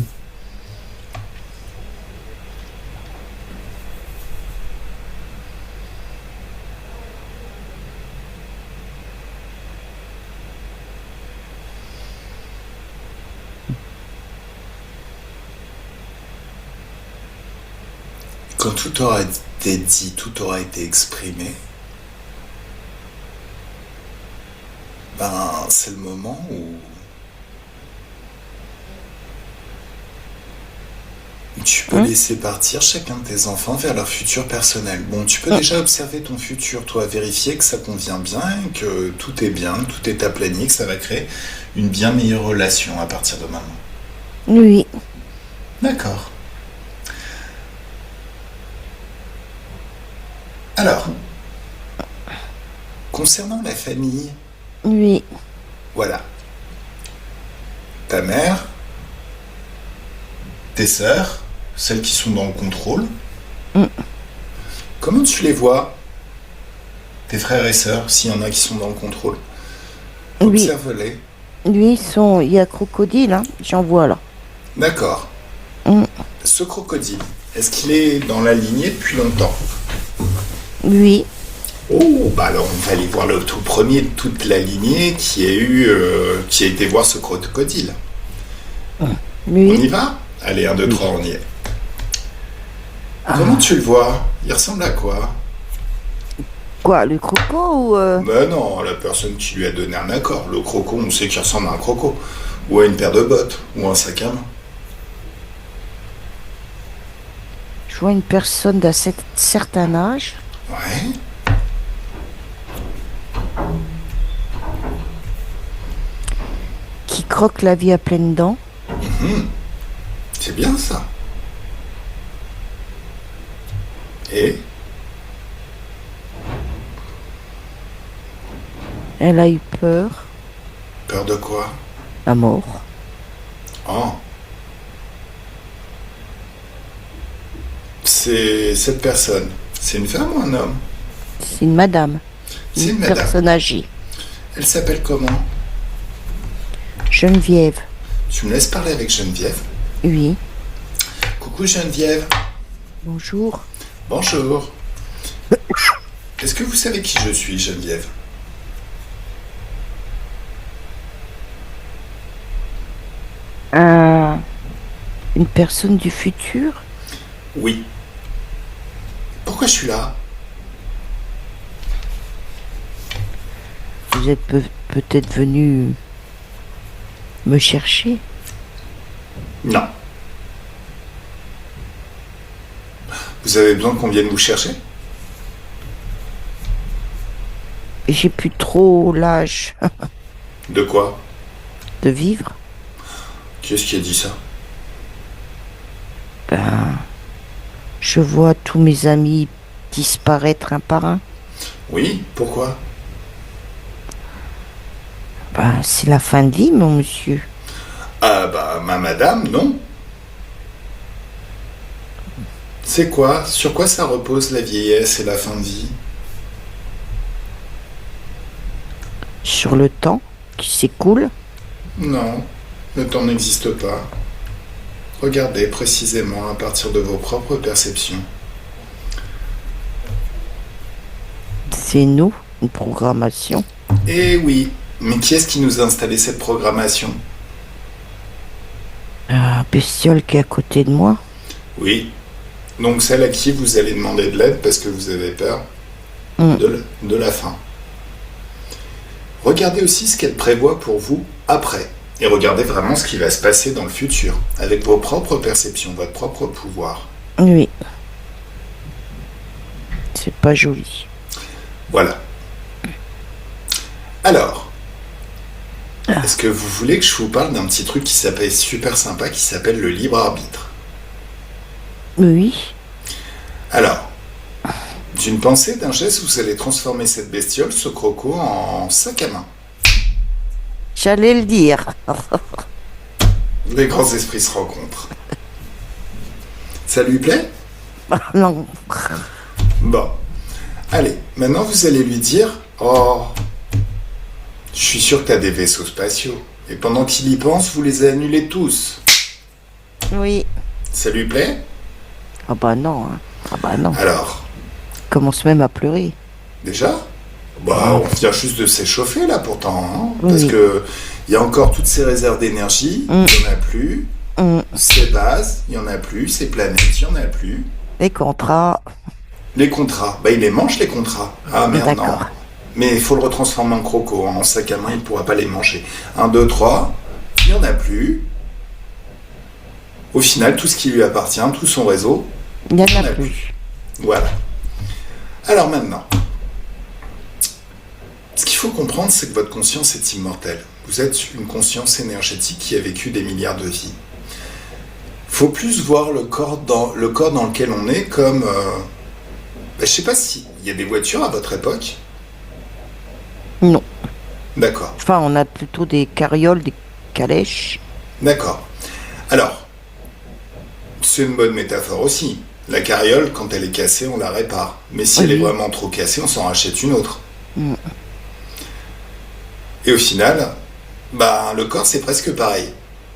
Quand tout aura été dit, tout aura été exprimé, ben c'est le moment où tu peux Hmm. laisser partir chacun de tes enfants vers leur futur personnel. Bon, tu peux déjà observer ton futur, toi, vérifier que ça convient bien, que tout est bien, que tout est aplani, que ça va créer une bien meilleure relation à partir de maintenant. Oui, D'accord. Alors, concernant la famille, oui, voilà. Ta mère, tes sœurs, celles qui sont dans le contrôle, Mm. comment tu les vois, tes frères et sœurs, s'il y en a qui sont dans le contrôle? oui. Observe-les. Lui, il y a crocodile, hein, j'en vois là. D'accord. Mm. Ce crocodile, est-ce qu'il est dans la lignée depuis longtemps? Oui, Oh, bah alors on va aller voir le tout premier de toute la lignée qui a été voir ce crocodile. On y oui. va? Allez, 1, 2, 3, on y est. Ah. Comment tu le vois? Il ressemble à quoi? Quoi, le croco ou Ben non, la personne qui lui a donné un accord. Le croco, on sait qu'il ressemble à un croco. Ou à une paire de bottes. Ou un sac à main. je vois une personne d'un certain âge Ouais. qui croque la vie à pleines dents. C'est bien ça. Et Elle a eu peur, peur de quoi? la mort. Oh. C'est cette personne. C'est une femme ou un homme? C'est une madame, C'est une une madame. personne âgée. Elle s'appelle comment? Geneviève, Tu me laisses parler avec Geneviève? oui. Coucou Geneviève. Bonjour. Bonjour. Est-ce que vous savez qui je suis, Geneviève? Une personne du futur. Oui. Pourquoi je suis là? Vous êtes peut-être venu me chercher. Non. Vous avez besoin qu'on vienne vous chercher? J'ai plus trop l'âge De quoi? de vivre. Qui est-ce qui a dit ça? Ben, je vois tous mes amis disparaître un par un. Oui, pourquoi? Ben, c'est la fin de vie, mon monsieur. Ah bah, ma madame, non. C'est quoi? Sur quoi ça repose la vieillesse et la fin de vie? Sur le temps qui s'écoule. Non, le temps n'existe pas. Regardez précisément à partir de vos propres perceptions. C'est nous, une programmation. Eh oui, mais qui est-ce qui nous a installé cette programmation? La bestiole qui est à côté de moi. Oui. Donc celle à qui vous allez demander de l'aide parce que vous avez peur Mm. de la fin. Regardez aussi ce qu'elle prévoit pour vous après. Et regardez vraiment ce qui va se passer dans le futur, avec vos propres perceptions, votre propre pouvoir. Oui. C'est pas joli. Voilà. Alors, est-ce que vous voulez que je vous parle d'un petit truc qui s'appelle super sympa, qui s'appelle le libre arbitre? Oui. Alors, d'une pensée, d'un geste, vous allez transformer cette bestiole, ce croco, en sac à main. J'allais le dire. Les grands esprits se rencontrent. Ça lui plaît? Non. Bon. Allez, maintenant vous allez lui dire, oh, je suis sûr que t'as des vaisseaux spatiaux. Et pendant qu'il y pense, vous les annulez tous. Oui. Ça lui plaît? Ah bah non. Hein. Ah bah non. Alors, Commence même à pleurer. déjà, bah, on vient juste de s'échauffer là pourtant, hein, Oui. parce que il y a encore toutes ces réserves d'énergie, il n'y en a plus, ces bases, il n'y en a plus, ces planètes, il n'y en a plus. Les contrats. Les contrats, bah il les mange les contrats. Ah merde, non. D'accord. Mais il faut le retransformer en croco, hein, en sac à main, il ne pourra pas les manger. 1, 2, 3, il n'y en a plus. Au final, tout ce qui lui appartient, tout son réseau, Il n'y en il n'y a plus. Voilà. Alors maintenant, ce qu'il faut comprendre, c'est que votre conscience est immortelle. Vous êtes une conscience énergétique qui a vécu des milliards de vies. Faut plus voir le corps dans lequel on est comme... je sais pas s'il y a des voitures à votre époque. Non. D'accord. Enfin, on a plutôt des carrioles, des calèches. D'accord. Alors, c'est une bonne métaphore aussi. La carriole, quand elle est cassée, on la répare. Mais si elle est vraiment trop cassée, on s'en rachète une autre. Et au final, le corps, c'est presque pareil.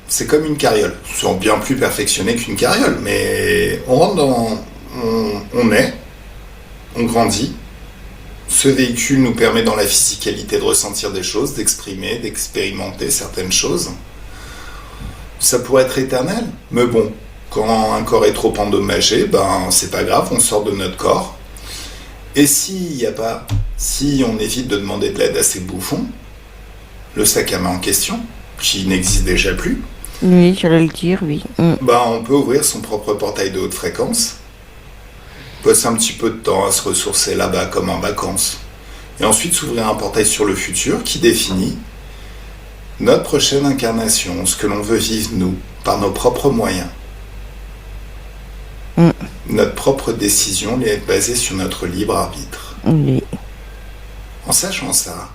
C'est comme une carriole. C'est bien plus perfectionné qu'une carriole, mais on rentre dans... On naît, on grandit. Ce véhicule nous permet dans la physicalité de ressentir des choses, d'exprimer, d'expérimenter certaines choses. Ça pourrait être éternel, mais bon, quand un corps est trop endommagé, c'est pas grave, on sort de notre corps. Et si on évite de demander de l'aide à ces bouffons, le sac à main en question, qui n'existe déjà plus, Oui, j'allais le dire, oui. on peut ouvrir son propre portail de haute fréquence, passer un petit peu de temps à se ressourcer là-bas comme en vacances, et ensuite s'ouvrir un portail sur le futur qui définit notre prochaine incarnation, ce que l'on veut vivre nous, par nos propres moyens. Notre propre décision est basée sur notre libre arbitre. Oui. En sachant ça,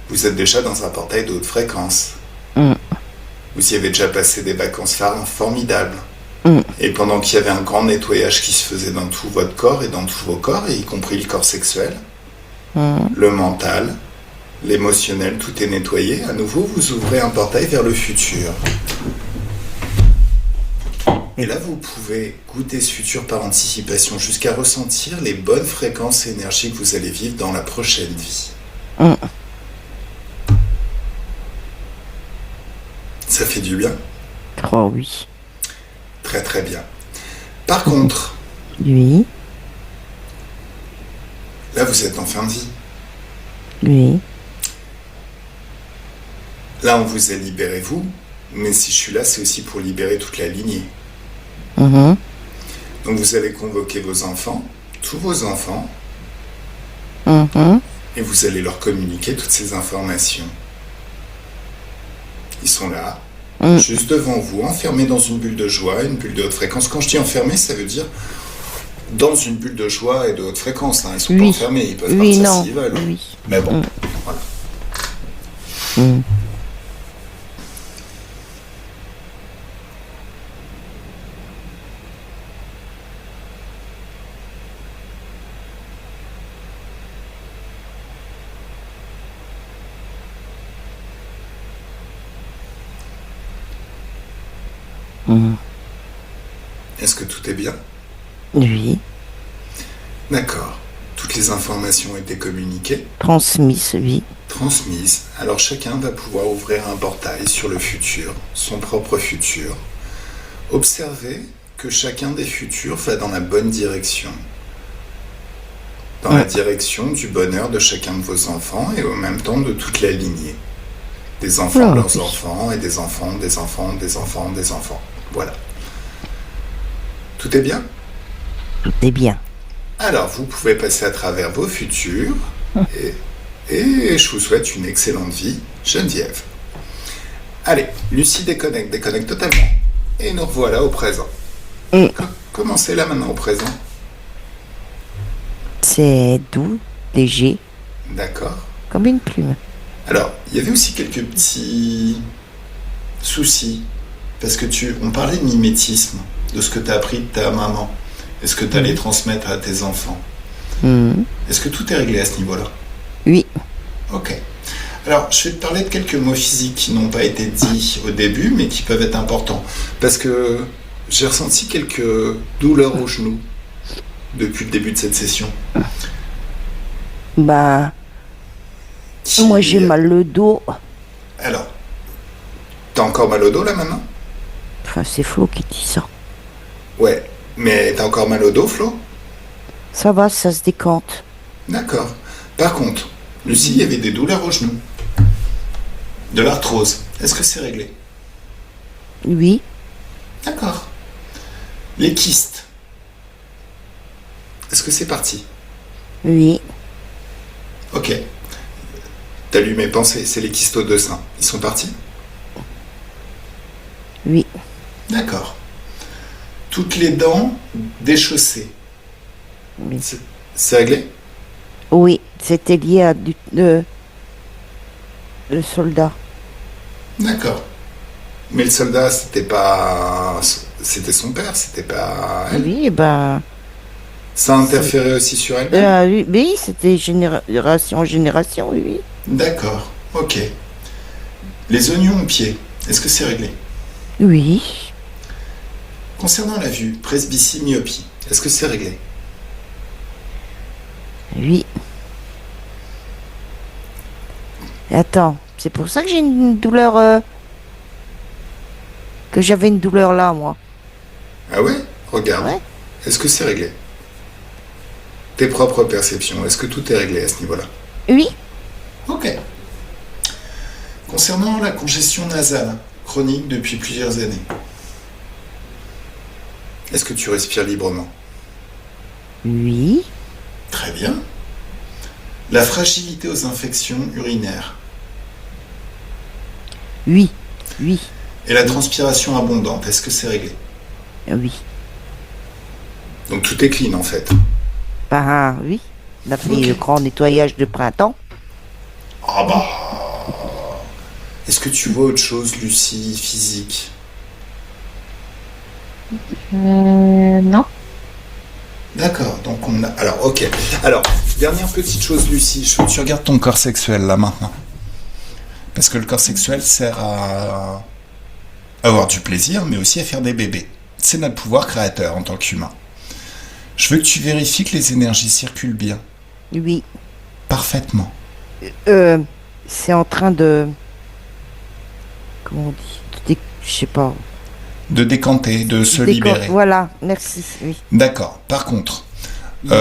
vous êtes déjà dans un portail de haute fréquence. Vous y avez déjà passé des vacances formidables. Et pendant qu'il y avait un grand nettoyage qui se faisait dans tout votre corps et dans tous vos corps, y compris le corps sexuel, le mental, l'émotionnel, tout est nettoyé. À nouveau, vous ouvrez un portail vers le futur. Et là, vous pouvez goûter ce futur par anticipation jusqu'à ressentir les bonnes fréquences et énergies que vous allez vivre dans la prochaine vie. Ça fait du bien? Oh oui. Très très bien. Par contre, Oui. là, vous êtes en fin de vie. Oui. Là, on vous a libéré vous, mais si je suis là, c'est aussi pour libérer toute la lignée. Donc vous allez convoquer vos enfants, tous vos enfants, et vous allez leur communiquer toutes ces informations. Ils sont là, juste devant vous, enfermés dans une bulle de joie, une bulle de haute fréquence. Quand je dis enfermés, ça veut dire dans une bulle de joie et de haute fréquence. Hein. Ils sont pas enfermés, ils peuvent partir s'ils veulent. Oui. Mais bon, voilà. Est-ce que tout est bien? Oui. D'accord. Toutes les informations ont été communiquées, Transmise, oui. transmises. Alors chacun va pouvoir ouvrir un portail sur le futur, son propre futur. Observez que chacun des futurs va dans la bonne direction. Dans la direction du bonheur de chacun de vos enfants et en même temps de toute la lignée. Des enfants, leurs enfants, et des enfants, des enfants, des enfants, des enfants. Voilà. Tout est bien? Tout est bien. Alors, vous pouvez passer à travers vos futurs et je vous souhaite une excellente vie, Geneviève. Allez, Lucie déconnecte totalement. Et nous revoilà au présent. Commencez là maintenant au présent. C'est doux, léger, D'accord. comme une plume. Alors, il y avait aussi quelques petits soucis, parce que on parlait de mimétisme, de ce que tu as appris de ta maman. Est-ce que tu allais transmettre à tes enfants? Est-ce que tout est réglé à ce niveau-là? Oui. Ok. Alors, je vais te parler de quelques mots physiques qui n'ont pas été dits au début, mais qui peuvent être importants. Parce que j'ai ressenti quelques douleurs au genou depuis le début de cette session. Bah, moi j'ai mal le dos. Alors, t'as encore mal au dos là maintenant? Enfin, c'est Flo qui dit ça. Ouais, mais t'as encore mal au dos, Flo? Ça va, ça se décante. D'accord. Par contre, Lucie, il y avait des douleurs au genou. De l'arthrose. Est-ce que c'est réglé? Oui. D'accord. Les kystes. Est-ce que c'est parti? Oui. Ok. T'as lu mes pensées, c'est les kystes de sein. Ils sont partis? Oui. D'accord. Toutes les dents déchaussées. Oui. C'est réglé? Oui, c'était lié à le soldat. D'accord. Mais le soldat, c'était pas... C'était son père, c'était pas elle. Oui, ben... Ça a interféré aussi sur elle? Oui, c'était génération en génération, oui. D'accord, ok. Les oignons au pied, est-ce que c'est réglé? Oui. Concernant la vue, presbytie, myopie, est-ce que c'est réglé? Oui. Attends, c'est pour ça que j'ai une douleur... Que j'avais une douleur là, moi. Ah ouais? Regarde. Ouais. Est-ce que c'est réglé? Tes propres perceptions, est-ce que tout est réglé à ce niveau-là? Oui. Ok. Concernant la congestion nasale, chronique depuis plusieurs années, est-ce que tu respires librement? Oui. Très bien. La fragilité aux infections urinaires Oui. Oui. et la transpiration abondante, est-ce que c'est réglé? Oui. Donc tout est clean en fait. Ben oui. On a fait Ok. le grand nettoyage de printemps. Ah bah. Est-ce que tu vois autre chose, Lucie, physique? Non. D'accord, donc on a... Alors, ok. Alors, dernière petite chose, Lucie, je veux que tu regardes ton corps sexuel, là, maintenant. Parce que le corps sexuel sert à avoir du plaisir, mais aussi à faire des bébés. C'est notre pouvoir créateur en tant qu'humain. Je veux que tu vérifies que les énergies circulent bien, Oui. parfaitement. C'est en train de... Comment on dit? Je sais pas. De décanter, de se libérer. Voilà, merci. Oui. D'accord. Par contre, il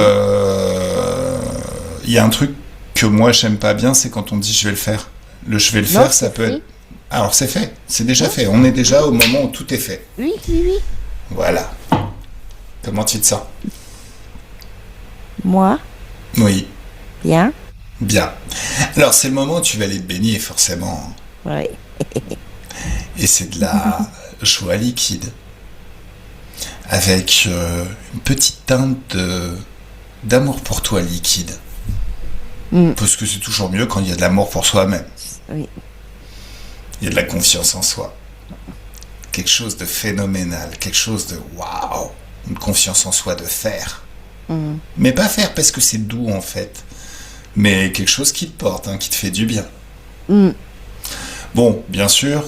y a un truc que moi j'aime pas bien, c'est quand on dit je vais le faire. Le je vais le faire, ça peut être... Alors c'est fait, c'est déjà fait. On est déjà au moment où tout est fait. Oui, oui, oui. Voilà. Comment tu te sens? Moi, Oui, bien. bien. Alors c'est le moment où tu vas aller te baigner, forcément. Ouais. Et c'est de la joie liquide. Avec une petite teinte d'amour pour toi liquide. Parce que c'est toujours mieux quand il y a de l'amour pour soi-même. Oui. Il y a de la confiance en soi. Quelque chose de phénoménal, quelque chose de waouh. Une confiance en soi de faire. Mais pas faire parce que c'est doux en fait. Mais quelque chose qui te porte, qui te fait du bien. Bon, bien sûr,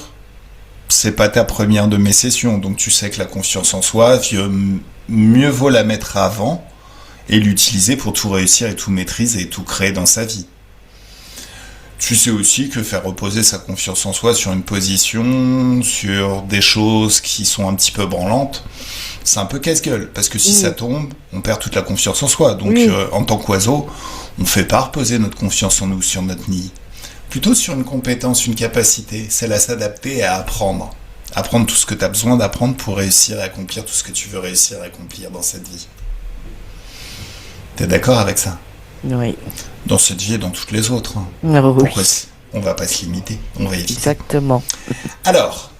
c'est pas ta première de mes sessions, donc tu sais que la confiance en soi, mieux vaut la mettre avant et l'utiliser pour tout réussir et tout maîtriser et tout créer dans sa vie. Tu sais aussi que faire reposer sa confiance en soi sur une position, sur des choses qui sont un petit peu branlantes, c'est un peu casse-gueule, parce que si ça tombe, on perd toute la confiance en soi. Donc en tant qu'oiseau, on ne fait pas reposer notre confiance en nous sur notre nid. Plutôt sur une compétence, une capacité, celle à s'adapter et à apprendre. Apprendre tout ce que tu as besoin d'apprendre pour réussir à accomplir tout ce que tu veux réussir à accomplir dans cette vie. T'es d'accord avec ça? Oui. Dans cette vie et dans toutes les autres. Oui. Pourquoi on va pas se limiter, on va éviter. Exactement. Alors,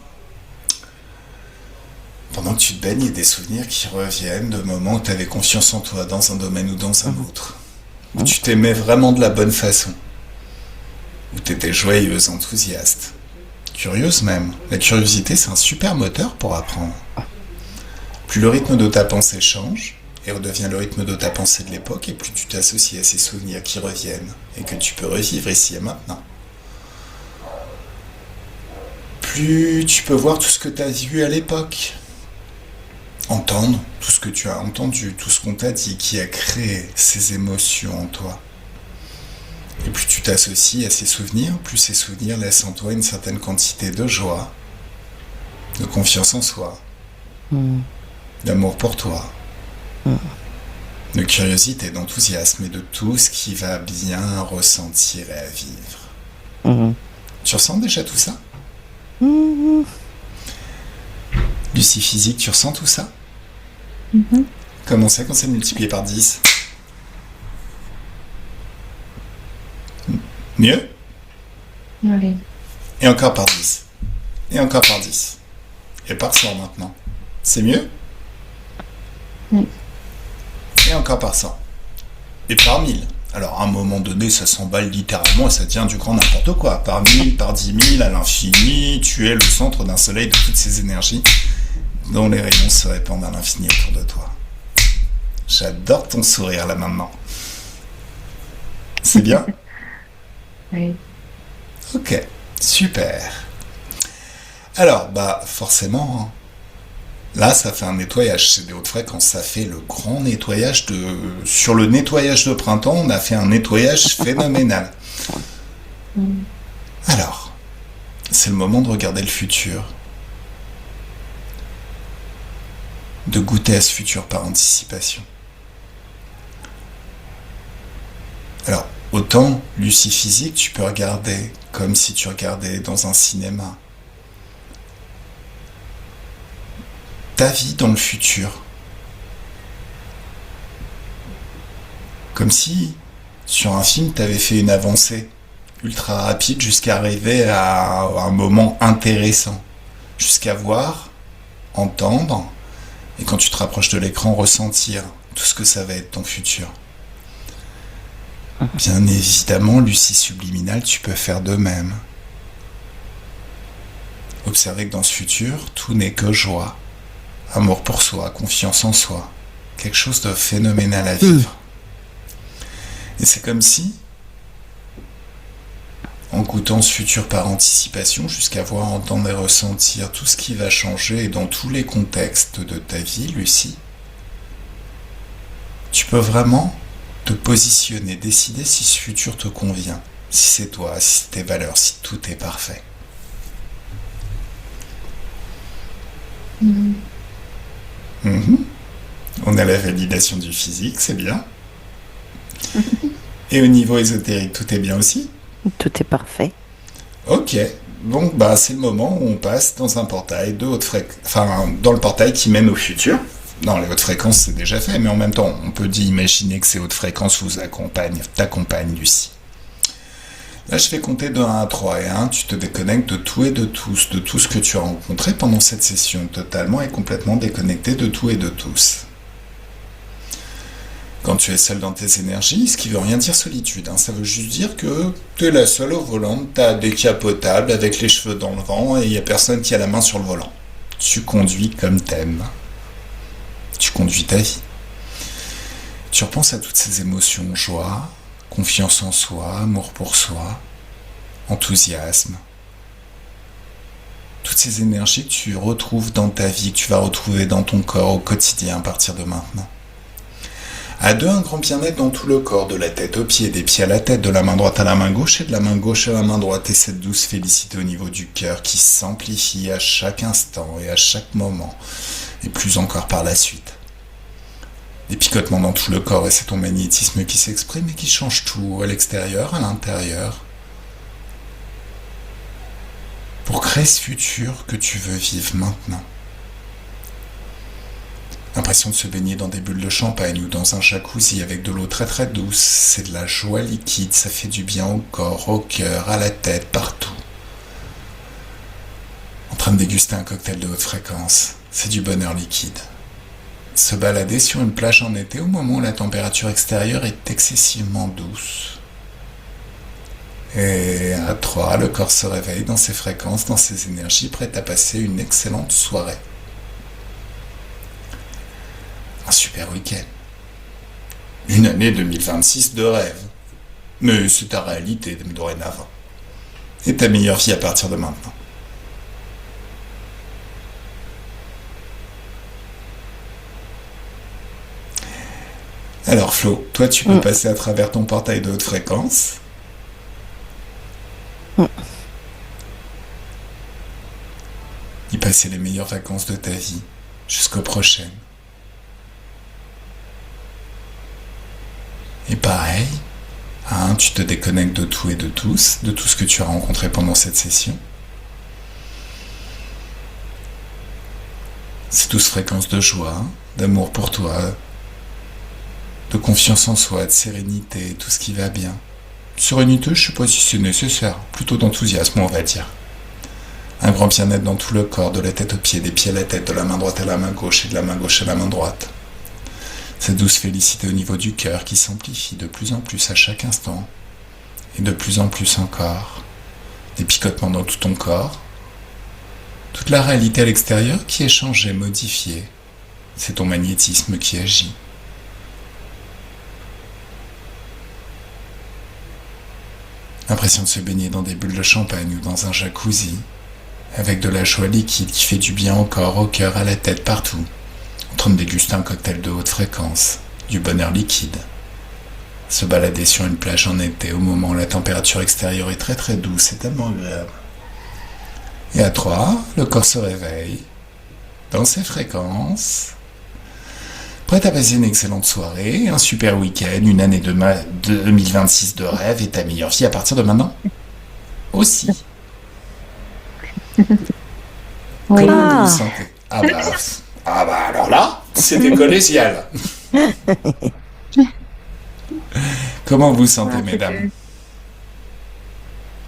pendant que tu te baignes, il y a des souvenirs qui reviennent de moments où tu avais confiance en toi dans un domaine ou dans un autre. Où tu t'aimais vraiment de la bonne façon. où tu étais joyeuse, enthousiaste, curieuse même. La curiosité, c'est un super moteur pour apprendre. Plus le rythme de ta pensée change, et redevient le rythme de ta pensée de l'époque, et plus tu t'associes à ces souvenirs qui reviennent, et que tu peux revivre ici et maintenant. Plus tu peux voir tout ce que tu as vu à l'époque, entendre tout ce que tu as entendu, tout ce qu'on t'a dit, qui a créé ces émotions en toi. Et plus tu t'associes à ces souvenirs, plus ces souvenirs laissent en toi une certaine quantité de joie, de confiance en soi, d'amour pour toi, de curiosité, d'enthousiasme et de tout ce qui va bien ressentir et à vivre. Tu ressens déjà tout ça? Lucie Physique, tu ressens tout ça? Comment c'est quand c'est multiplié par 10? Mieux? Oui. Et encore par 10. Et encore par 10. Et par 100 maintenant. C'est mieux? Oui. Et encore par 100. Et par 1000. Alors à un moment donné, ça s'emballe littéralement et ça devient du grand n'importe quoi. Par 1000, par 10 000, à l'infini, tu es le centre d'un soleil de toutes ces énergies dont les rayons se répandent à l'infini autour de toi. J'adore ton sourire là maintenant. C'est bien? Oui. Ok, super. Alors, forcément, là, ça fait un nettoyage. C'est des hautes fréquences. Ça fait le grand nettoyage de... Sur le nettoyage de printemps, on a fait un nettoyage phénoménal. Alors, c'est le moment de regarder le futur. De goûter à ce futur par anticipation. Alors, autant Lucie Physique, tu peux regarder comme si tu regardais dans un cinéma. Ta vie dans le futur. Comme si, sur un film, tu avais fait une avancée ultra rapide jusqu'à arriver à un moment intéressant. Jusqu'à voir, entendre, et quand tu te rapproches de l'écran, ressentir tout ce que ça va être ton futur. Bien évidemment, Lucie Subliminale, tu peux faire de même. Observez que dans ce futur, tout n'est que joie, amour pour soi, confiance en soi, quelque chose de phénoménal à vivre. Et c'est comme si, en goûtant ce futur par anticipation, jusqu'à voir, entendre et ressentir tout ce qui va changer, et dans tous les contextes de ta vie, Lucie, tu peux vraiment te positionner, décider si ce futur te convient, si c'est toi, si c'est tes valeurs, si tout est parfait. On a la validation du physique, c'est bien. Et au niveau ésotérique, tout est bien aussi? Tout est parfait. Ok, donc c'est le moment où on passe dans un portail de haute fréquence, enfin dans le portail qui mène au futur. Non, les hautes fréquences, c'est déjà fait, mais en même temps, on peut imaginer que ces hautes fréquences t'accompagnent, Lucie. Là, je vais compter de 1 à 3, et 1, tu te déconnectes de tout et de tous, de tout ce que tu as rencontré pendant cette session, totalement et complètement déconnecté de tout et de tous. Quand tu es seul dans tes énergies, ce qui veut rien dire solitude, ça veut juste dire que tu es la seule au volant de ta décapotable avec les cheveux dans le vent et il n'y a personne qui a la main sur le volant. Tu conduis comme t'aimes. Tu conduis ta vie. Tu repenses à toutes ces émotions, joie, confiance en soi, amour pour soi, enthousiasme. Toutes ces énergies que tu retrouves dans ta vie, que tu vas retrouver dans ton corps au quotidien à partir de maintenant. À 2, un grand bien-être dans tout le corps, de la tête aux pieds, des pieds à la tête, de la main droite à la main gauche et de la main gauche à la main droite. Et cette douce félicité au niveau du cœur qui s'amplifie à chaque instant et à chaque moment. Et plus encore par la suite. Des picotements dans tout le corps et c'est ton magnétisme qui s'exprime et qui change tout à l'extérieur, à l'intérieur. Pour créer ce futur que tu veux vivre maintenant. L'impression de se baigner dans des bulles de champagne ou dans un jacuzzi avec de l'eau très très douce. C'est de la joie liquide, ça fait du bien au corps, au cœur, à la tête, partout. En train de déguster un cocktail de haute fréquence. C'est du bonheur liquide. Se balader sur une plage en été au moment où la température extérieure est excessivement douce. Et à 3, le corps se réveille dans ses fréquences, dans ses énergies, prêt à passer une excellente soirée. Un super week-end. Une année 2026 de rêve. Mais c'est ta réalité dorénavant. Et ta meilleure vie à partir de maintenant. Alors Flo, toi tu peux passer à travers ton portail de haute fréquence. Y passer les meilleures vacances de ta vie jusqu'aux prochaines. Et pareil, tu te déconnectes de tout et de tous, de tout ce que tu as rencontré pendant cette session. C'est douce fréquence de joie, d'amour pour toi, de confiance en soi, de sérénité, tout ce qui va bien. Sérénité, je sais pas si c'est nécessaire, plutôt d'enthousiasme, on va dire. Un grand bien-être dans tout le corps, de la tête aux pieds, des pieds à la tête, de la main droite à la main gauche et de la main gauche à la main droite. Cette douce félicité au niveau du cœur qui s'amplifie de plus en plus à chaque instant, et de plus en plus encore. Des picotements dans tout ton corps. Toute la réalité à l'extérieur qui est changée, modifiée. C'est ton magnétisme qui agit. L'impression de se baigner dans des bulles de champagne ou dans un jacuzzi, avec de la joie liquide qui fait du bien au corps, au cœur, à la tête, partout, en train de déguster un cocktail de haute fréquence, du bonheur liquide. Se balader sur une plage en été au moment où la température extérieure est très très douce, c'est tellement agréable. Et à 3, le corps se réveille, dans ses fréquences, prêt à passer une excellente soirée, un super week-end, une année de 2026 de rêve et ta meilleure vie à partir de maintenant. Aussi. Oui. Comment vous vous sentez? Ah bah alors là, c'était collégial. Comment vous vous sentez, mesdames?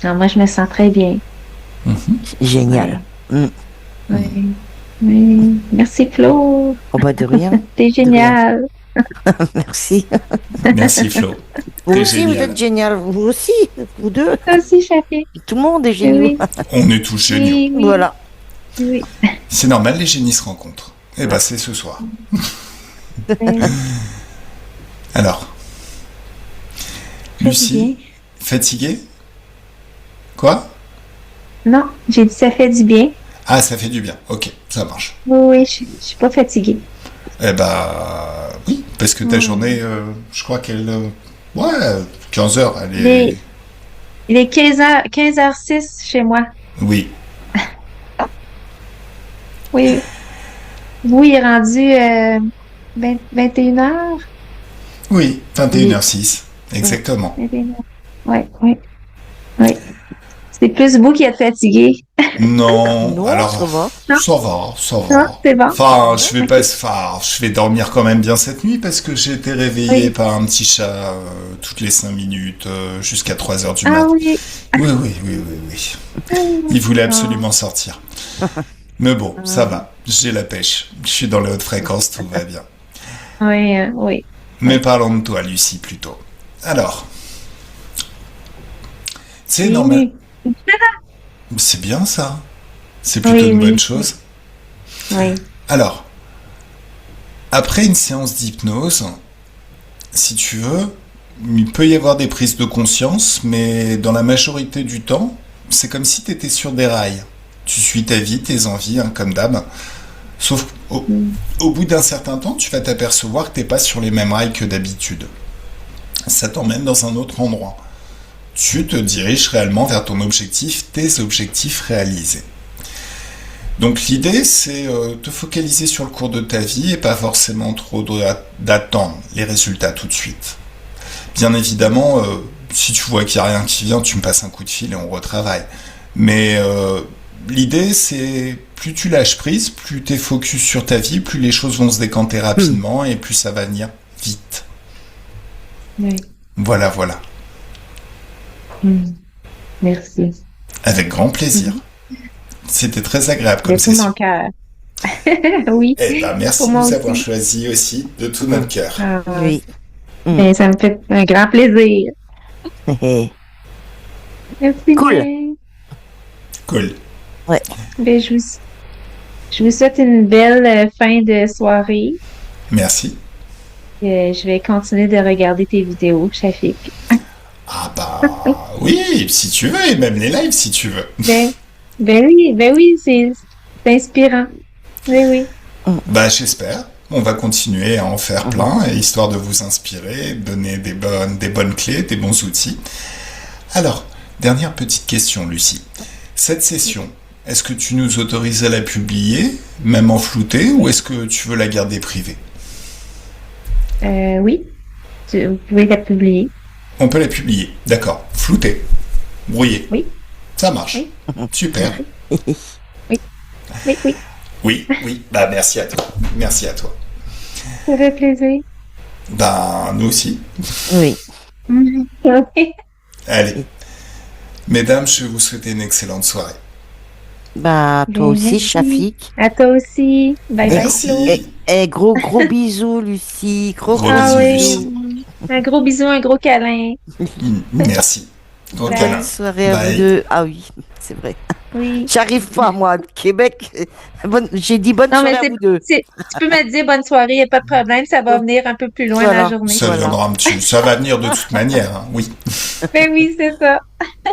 Non, moi, je me sens très bien. Génial. Oui. Oui. Merci, Flo. Oh bah de rien. T'es génial. Merci. Merci Flo. Vous T'es aussi, génial. vous êtes génial. Vous aussi, vous deux. Toi aussi, Chafi. Tout le monde est génial. Oui. On est tous géniaux. Oui, oui. Voilà. Oui. C'est normal, les génies se rencontrent. Eh ben, c'est ce soir. Alors, Lucie, fatiguée? Quoi? Non, j'ai dit ça fait du bien. Ah, ça fait du bien. Ok, ça marche. Oui, je suis pas fatiguée. Eh ben, oui, parce que ta journée, je crois qu'elle... ouais, 15 heures, elle est... Il est 15h06 chez moi. Oui, Oui. Vous, il est rendu 21h? oui, 21h06, exactement. 21h. Oui, oui. Oui. C'est plus vous qui êtes fatigué. Non, Non, alors... ça va. Non. Ça va. Non, c'est bon. Enfin, je vais dormir quand même bien cette nuit parce que j'ai été réveillé Oui. par un petit chat toutes les 5 minutes jusqu'à 3 heures du Ah mat. oui. Oui. Il voulait absolument sortir. Mais bon, ça va. J'ai la pêche. Je suis dans les hautes fréquences, tout va bien. Oui, oui. Mais parlons de toi, Lucie, plutôt. Alors, c'est normal. Oui. C'est bien ça. C'est plutôt Oui, une oui. bonne chose. Oui. Alors, après une séance d'hypnose, si tu veux, il peut y avoir des prises de conscience, mais dans la majorité du temps, c'est comme si tu étais sur des rails. Tu suis ta vie, tes envies, comme d'hab. Sauf au bout d'un certain temps, tu vas t'apercevoir que tu n'es pas sur les mêmes rails que d'habitude. Ça t'emmène dans un autre endroit. Tu te diriges réellement vers ton objectif, tes objectifs réalisés. Donc l'idée, c'est te focaliser sur le cours de ta vie et pas forcément trop d'attendre les résultats tout de suite. Bien évidemment, si tu vois qu'il n'y a rien qui vient, tu me passes un coup de fil et on retravaille. Mais l'idée, c'est plus tu lâches prise, plus tu es focus sur ta vie, plus les choses vont se décanter rapidement et plus ça va venir vite. Oui. Voilà. Merci. Avec grand plaisir. C'était très agréable comme De tout session. mon cœur. Oui. Eh ben, merci Pour de moi nous avoir aussi. choisi aussi de tout notre cœur. Oui. Et ça me fait un grand plaisir. Merci Cool. bien. Cool. Ben, je vous souhaite une belle fin de soirée. Merci. Je vais continuer de regarder tes vidéos, Shafik. Ah bah oui, si tu veux, et même les lives si tu veux. Ben oui, c'est inspirant. Oui, oui. Bah j'espère. On va continuer à en faire plein, histoire de vous inspirer, donner des bonnes clés, des bons outils. Alors, dernière petite question, Lucie. Cette session, est-ce que tu nous autorises à la publier, même en flouté, ou est-ce que tu veux la garder privée? Oui, vous pouvez la publier. On peut la publier, d'accord. Floutée, brouillée. Oui. Ça marche. Oui. Super. Oui, oui. Oui, bah merci à toi. Merci à toi. Ça fait plaisir. Ben, nous aussi. Oui. Ok. Allez. Mesdames, je vais vous souhaiter une excellente soirée. Bah, toi Ben, aussi, merci. Shafik. À toi aussi. Bye bye, Merci. Claude. Gros bisous, Lucie. Gros Gros Ah bisous, oui. Un gros bisou, un gros câlin. Merci. Gros Bye. câlin. Bonne soirée à Bye. vous deux. Ah oui, c'est vrai. Oui. J'arrive pas, moi, à Québec. J'ai dit bonne Non, mais soirée à vous deux. tu peux me dire bonne soirée, il n'y a pas de problème, ça va venir un peu plus loin dans la Voilà. journée. Ça Voilà. viendra un petit... Ça va venir de toute manière, hein. Oui. Ben oui, c'est ça.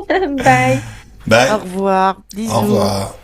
Bye. Bye. Au revoir. Au Bisous. revoir.